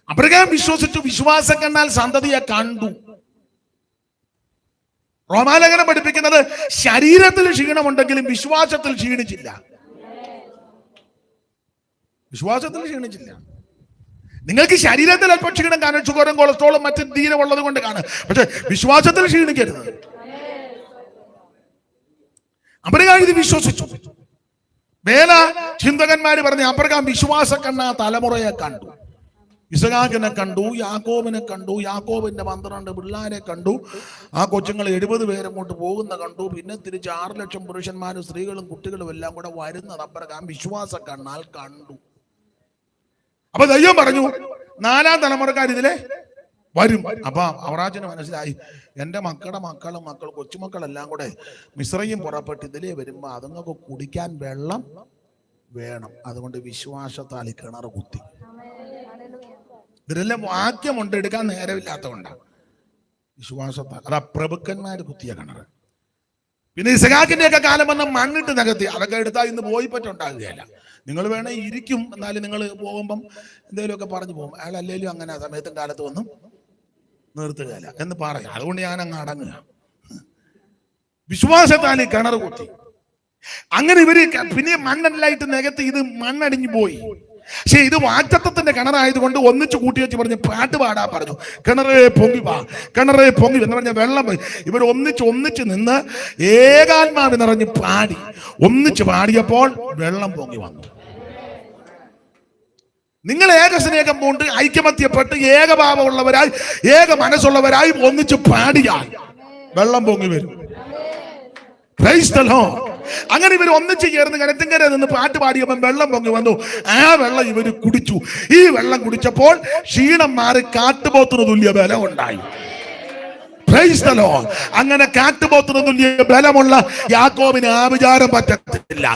അബ്രഹാം വിശ്വസിച്ചു. വിശ്വാസം കണ്ടാൽ സന്തതിയെ കണ്ടു. റോമാലേഖനം പഠിപ്പിക്കുന്നത് ശരീരത്തിൽ ക്ഷീണമുണ്ടെങ്കിലും വിശ്വാസത്തിൽ ക്ഷീണിച്ചില്ല. വിശ്വാസത്തിൽ ക്ഷീണിച്ചില്ല. നിങ്ങൾക്ക് ശരീരത്തിൽ അല്പം ക്ഷീണം കാണും, ഷുഗറും കൊളസ്ട്രോളും മറ്റു ധീരമുള്ളത് കൊണ്ട് കാണും. പക്ഷെ വിശ്വാസത്തിൽ ക്ഷീണിക്കരുത്. അബ്രഹാം ഇത് വിശ്വസിച്ചു. വേല ചിന്തകന്മാര് പറഞ്ഞു, അബ്രഹാം വിശ്വാസ കണ്ണ തലമുറയെ കണ്ടു. ഇസഹാക്കിനെ കണ്ടു, യാക്കോബിനെ കണ്ടു, യാക്കോബിന്റെ 12 പിള്ളാരെ കണ്ടു. ആ കൊച്ചുങ്ങൾ 70 പേരങ്ങോട്ട് പോകുന്ന കണ്ടു. പിന്നെ തിരിച്ച് 6 ലക്ഷം പുരുഷന്മാരും സ്ത്രീകളും കുട്ടികളും എല്ലാം കൂടെ വരുന്നത് അബ്രഹാം വിശ്വാസ കണ്ണാൽ കണ്ടു. അപ്പൊ ദൈവം പറഞ്ഞു, 4ാം തലമുറക്കാർ ഇതിലെ വരും. അപ്പൊ അവറാച്ചന് മനസ്സിലായി, എന്റെ മക്കളും കൊച്ചുമക്കളെല്ലാം കൂടെ മിസ്രയും പുറപ്പെട്ട് ഇതിലേ വരുമ്പോ അതുങ്ങൾക്ക് കുടിക്കാൻ വെള്ളം വേണം. അതുകൊണ്ട് വിശ്വാസത്താൽ ഈ കിണർ കുത്തി. ഇതിലെല്ലാം വാക്യമുണ്ട്, എടുക്കാൻ നേരമില്ലാത്തതുകൊണ്ടാണ്. വിശ്വാസത്താൽ. അതാ പ്രഭുക്കന്മാര് കുത്തിയ കിണർ. പിന്നെ ഇസഹാക്കിന്റെ ഒക്കെ കാലം വന്ന മണ്ണിട്ട് നികത്തി. അതൊക്കെ എടുത്താൽ ഇന്ന് പോയി പറ്റുണ്ടാകുകയല്ല. നിങ്ങൾ വേണേ ഇരിക്കും, എന്നാലും നിങ്ങൾ പോകുമ്പം എന്തെങ്കിലുമൊക്കെ പറഞ്ഞു പോകും. അയാൾ അല്ലെങ്കിലും അങ്ങനെ സമയത്തും കാലത്ത് ഒന്നും നിർത്തുകയല്ല എന്ന് പറയാം. അതുകൊണ്ട് ഞാൻ അങ്ങ് അടങ്ങുക. വിശ്വാസത്താൽ കിണർ കുത്തി. അങ്ങനെ ഇവര് പിന്നെ മണ്ണെല്ലായിട്ട് നികത്തി. ഇത് മണ്ണടിഞ്ഞു പോയി. പക്ഷെ ഇത് വാഗ്ദത്തത്തിന്റെ കിണറായതുകൊണ്ട് ഒന്നിച്ച് കൂട്ടി വെച്ച് പറഞ്ഞ് പാട്ട് പാടാ പറഞ്ഞു. കിണറേ പൊങ്ങി വാ, കിണറേ പൊങ്ങി എന്ന് പറഞ്ഞ വെള്ളം പോയി. ഇവർ ഒന്നിച്ച് നിന്ന് ഏകാത്മാവ് നിറഞ്ഞ് പാടി. ഒന്നിച്ച് പാടിയപ്പോൾ വെള്ളം പൊങ്ങി വന്നു. നിങ്ങൾ ഏകസ്നേഹം കൊണ്ട് ഐക്യമത്യപ്പെട്ട് ഏകഭാവമുള്ളവരായി ഏക മനസ്സുള്ളവരായി ഒന്നിച്ച് പാടിയാൽ വെള്ളം പൊങ്ങി വരും. Price the Lord. അങ്ങനെ ഇവർ ഒന്നിച്ച് ചേർന്ന് കിണറ്റിൻകര നിന്ന് പാട്ട് പാടിയപ്പോൾ വെള്ളം പൊങ്ങി വന്നു. ആ വെള്ളം ഇവര് കുടിച്ചു. ഈ വെള്ളം കുടിച്ചപ്പോൾ ക്ഷീണം മാറി കാട്ടുപോത്തിന് തുല്യ ബലം ഉണ്ടായി. Price the Lord. അങ്ങനെ കാട്ടുപോത്തിന് തുല്യ ബലമുള്ള യാക്കോബിന് ആഭിചാരം പറ്റത്തില്ല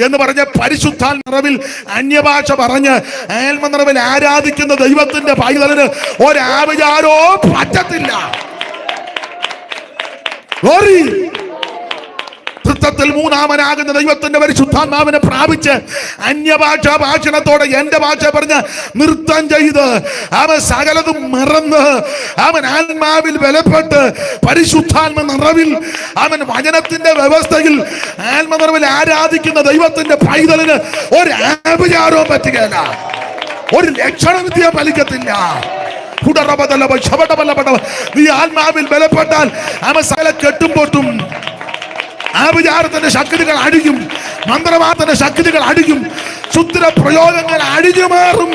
എന്ന് പറഞ്ഞ പരിശുദ്ധാൽ നിറവിൽ അന്യഭാഷ പറഞ്ഞ് ആത്മ നിറവിൽ ആരാധിക്കുന്ന ദൈവത്തിന്റെ പൈതലിന് ഒരാഭിചാരോ പറ്റത്തില്ല. കൂട്ടത്തിൽ മൂന്നാമനാകുന്ന ദൈവത്തിന്റെ പരിശുദ്ധാത്മാവിനെ പ്രാപിച്ച് അന്യഭാഷാ ഭാഷണത്തോടെ എന്റെ ഭാഷ പറഞ്ഞ് നൃത്തം ചെയ്ത് അവൻ സകലതും മറന്ന് അവൻ ആത്മാവിൽ ബലപ്പെട്ട് പരിശുദ്ധാത്മ നിറവിൽ അവൻ വചനത്തിന്റെ വ്യവസ്ഥയിൽ ആത്മനിറവിൽ ആരാധിക്കുന്ന ദൈവത്തിന്റെ പൈതലിന് ഒരു ആഭിചാരവും പറ്റുകയില്ല, ഒരു ലക്ഷണവിദ്യ ഫലിക്കത്തില്ല. നീ ആത്മാവിൽ ബലപ്പെട്ടാൽ അവൻ സകല കെട്ടുംപൊട്ടും. ആഭിചാരത്തിന്റെ ശക്തികൾ അടിയും, മന്ത്രവാദത്തിന്റെ ശക്തികൾ അടിയും, ശുദ്ര പ്രയോഗങ്ങൾ അടിഞ്ഞു മാറും.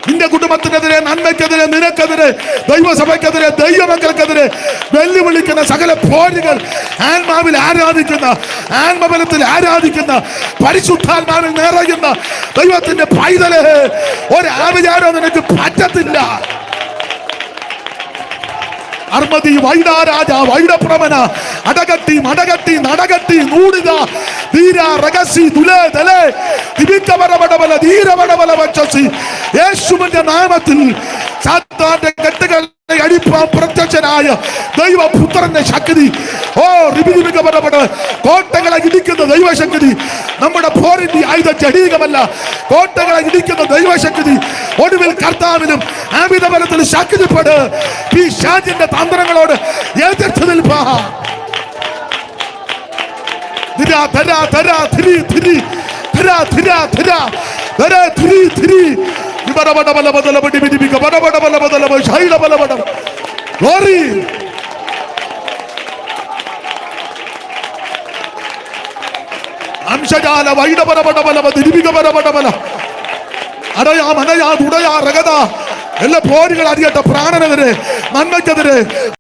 നിന്റെ കുടുംബത്തിനെതിരെ, നന്മയ്ക്കെതിരെ, നിനക്കെതിരെ, ദൈവസഭയ്ക്കെതിരെ, ദൈവമക്കൾക്കെതിരെ വെല്ലുവിളിക്കുന്ന സകല പോരുകൾ ആത്മാവിൽ ആരാധിക്കുന്ന, ആത്മബലത്തിൽ ആരാധിക്കുന്ന, പരിശുദ്ധാത്മാവിൽ നിറയുന്ന ദൈവത്തിന്റെ പൈതല് ഒരു ആഭിചാരം നിനക്ക് പറ്റത്തില്ല. അർമതി വൈഡാരാജ വൈഡപ്രമന അടകട്ടി മടകട്ടി നടകട്ടി നൂടിത ധീര രഹസി ദുലേ ദലേ ദിവിക്കവരവടവല ധീരവടവല വച്ചസി. യേശുവിന്റെ നാമത്തിൽ സാത്താന്റെ കെട്ടുകൾ അടിപ്പാൻ പ്രത്യക്ഷനായ ദൈവപുത്രന്റെ ശക്തി, കോട്ടകളെ ഇടിക്കുന്ന ദൈവശക്തി. നമ്മുടെ പോരിന്റെ ആയുധ ജഡീകമല്ല, കോട്ടകളെ ഇടിക്കുന്ന ദൈവശക്തി. ഒടുവിൽ കർത്താവിനും ആമിത ബലത്തിൽ ശക്തിപ്പെട്. ഈ ഷാജിന്റെ തന്ത്രങ്ങളോട് എതിർത്ത് നിൽപ്പാ. അംശജാല വൈഡപരപടബലവ ദിരിപികപരപടബല അടയാ മനയാ തുടയാ രഗത എല്ലാ പോരുകൾ അറിയട്ടെ. പ്രാണനെതിരെ, നന്മയ്ക്കെതിരെ,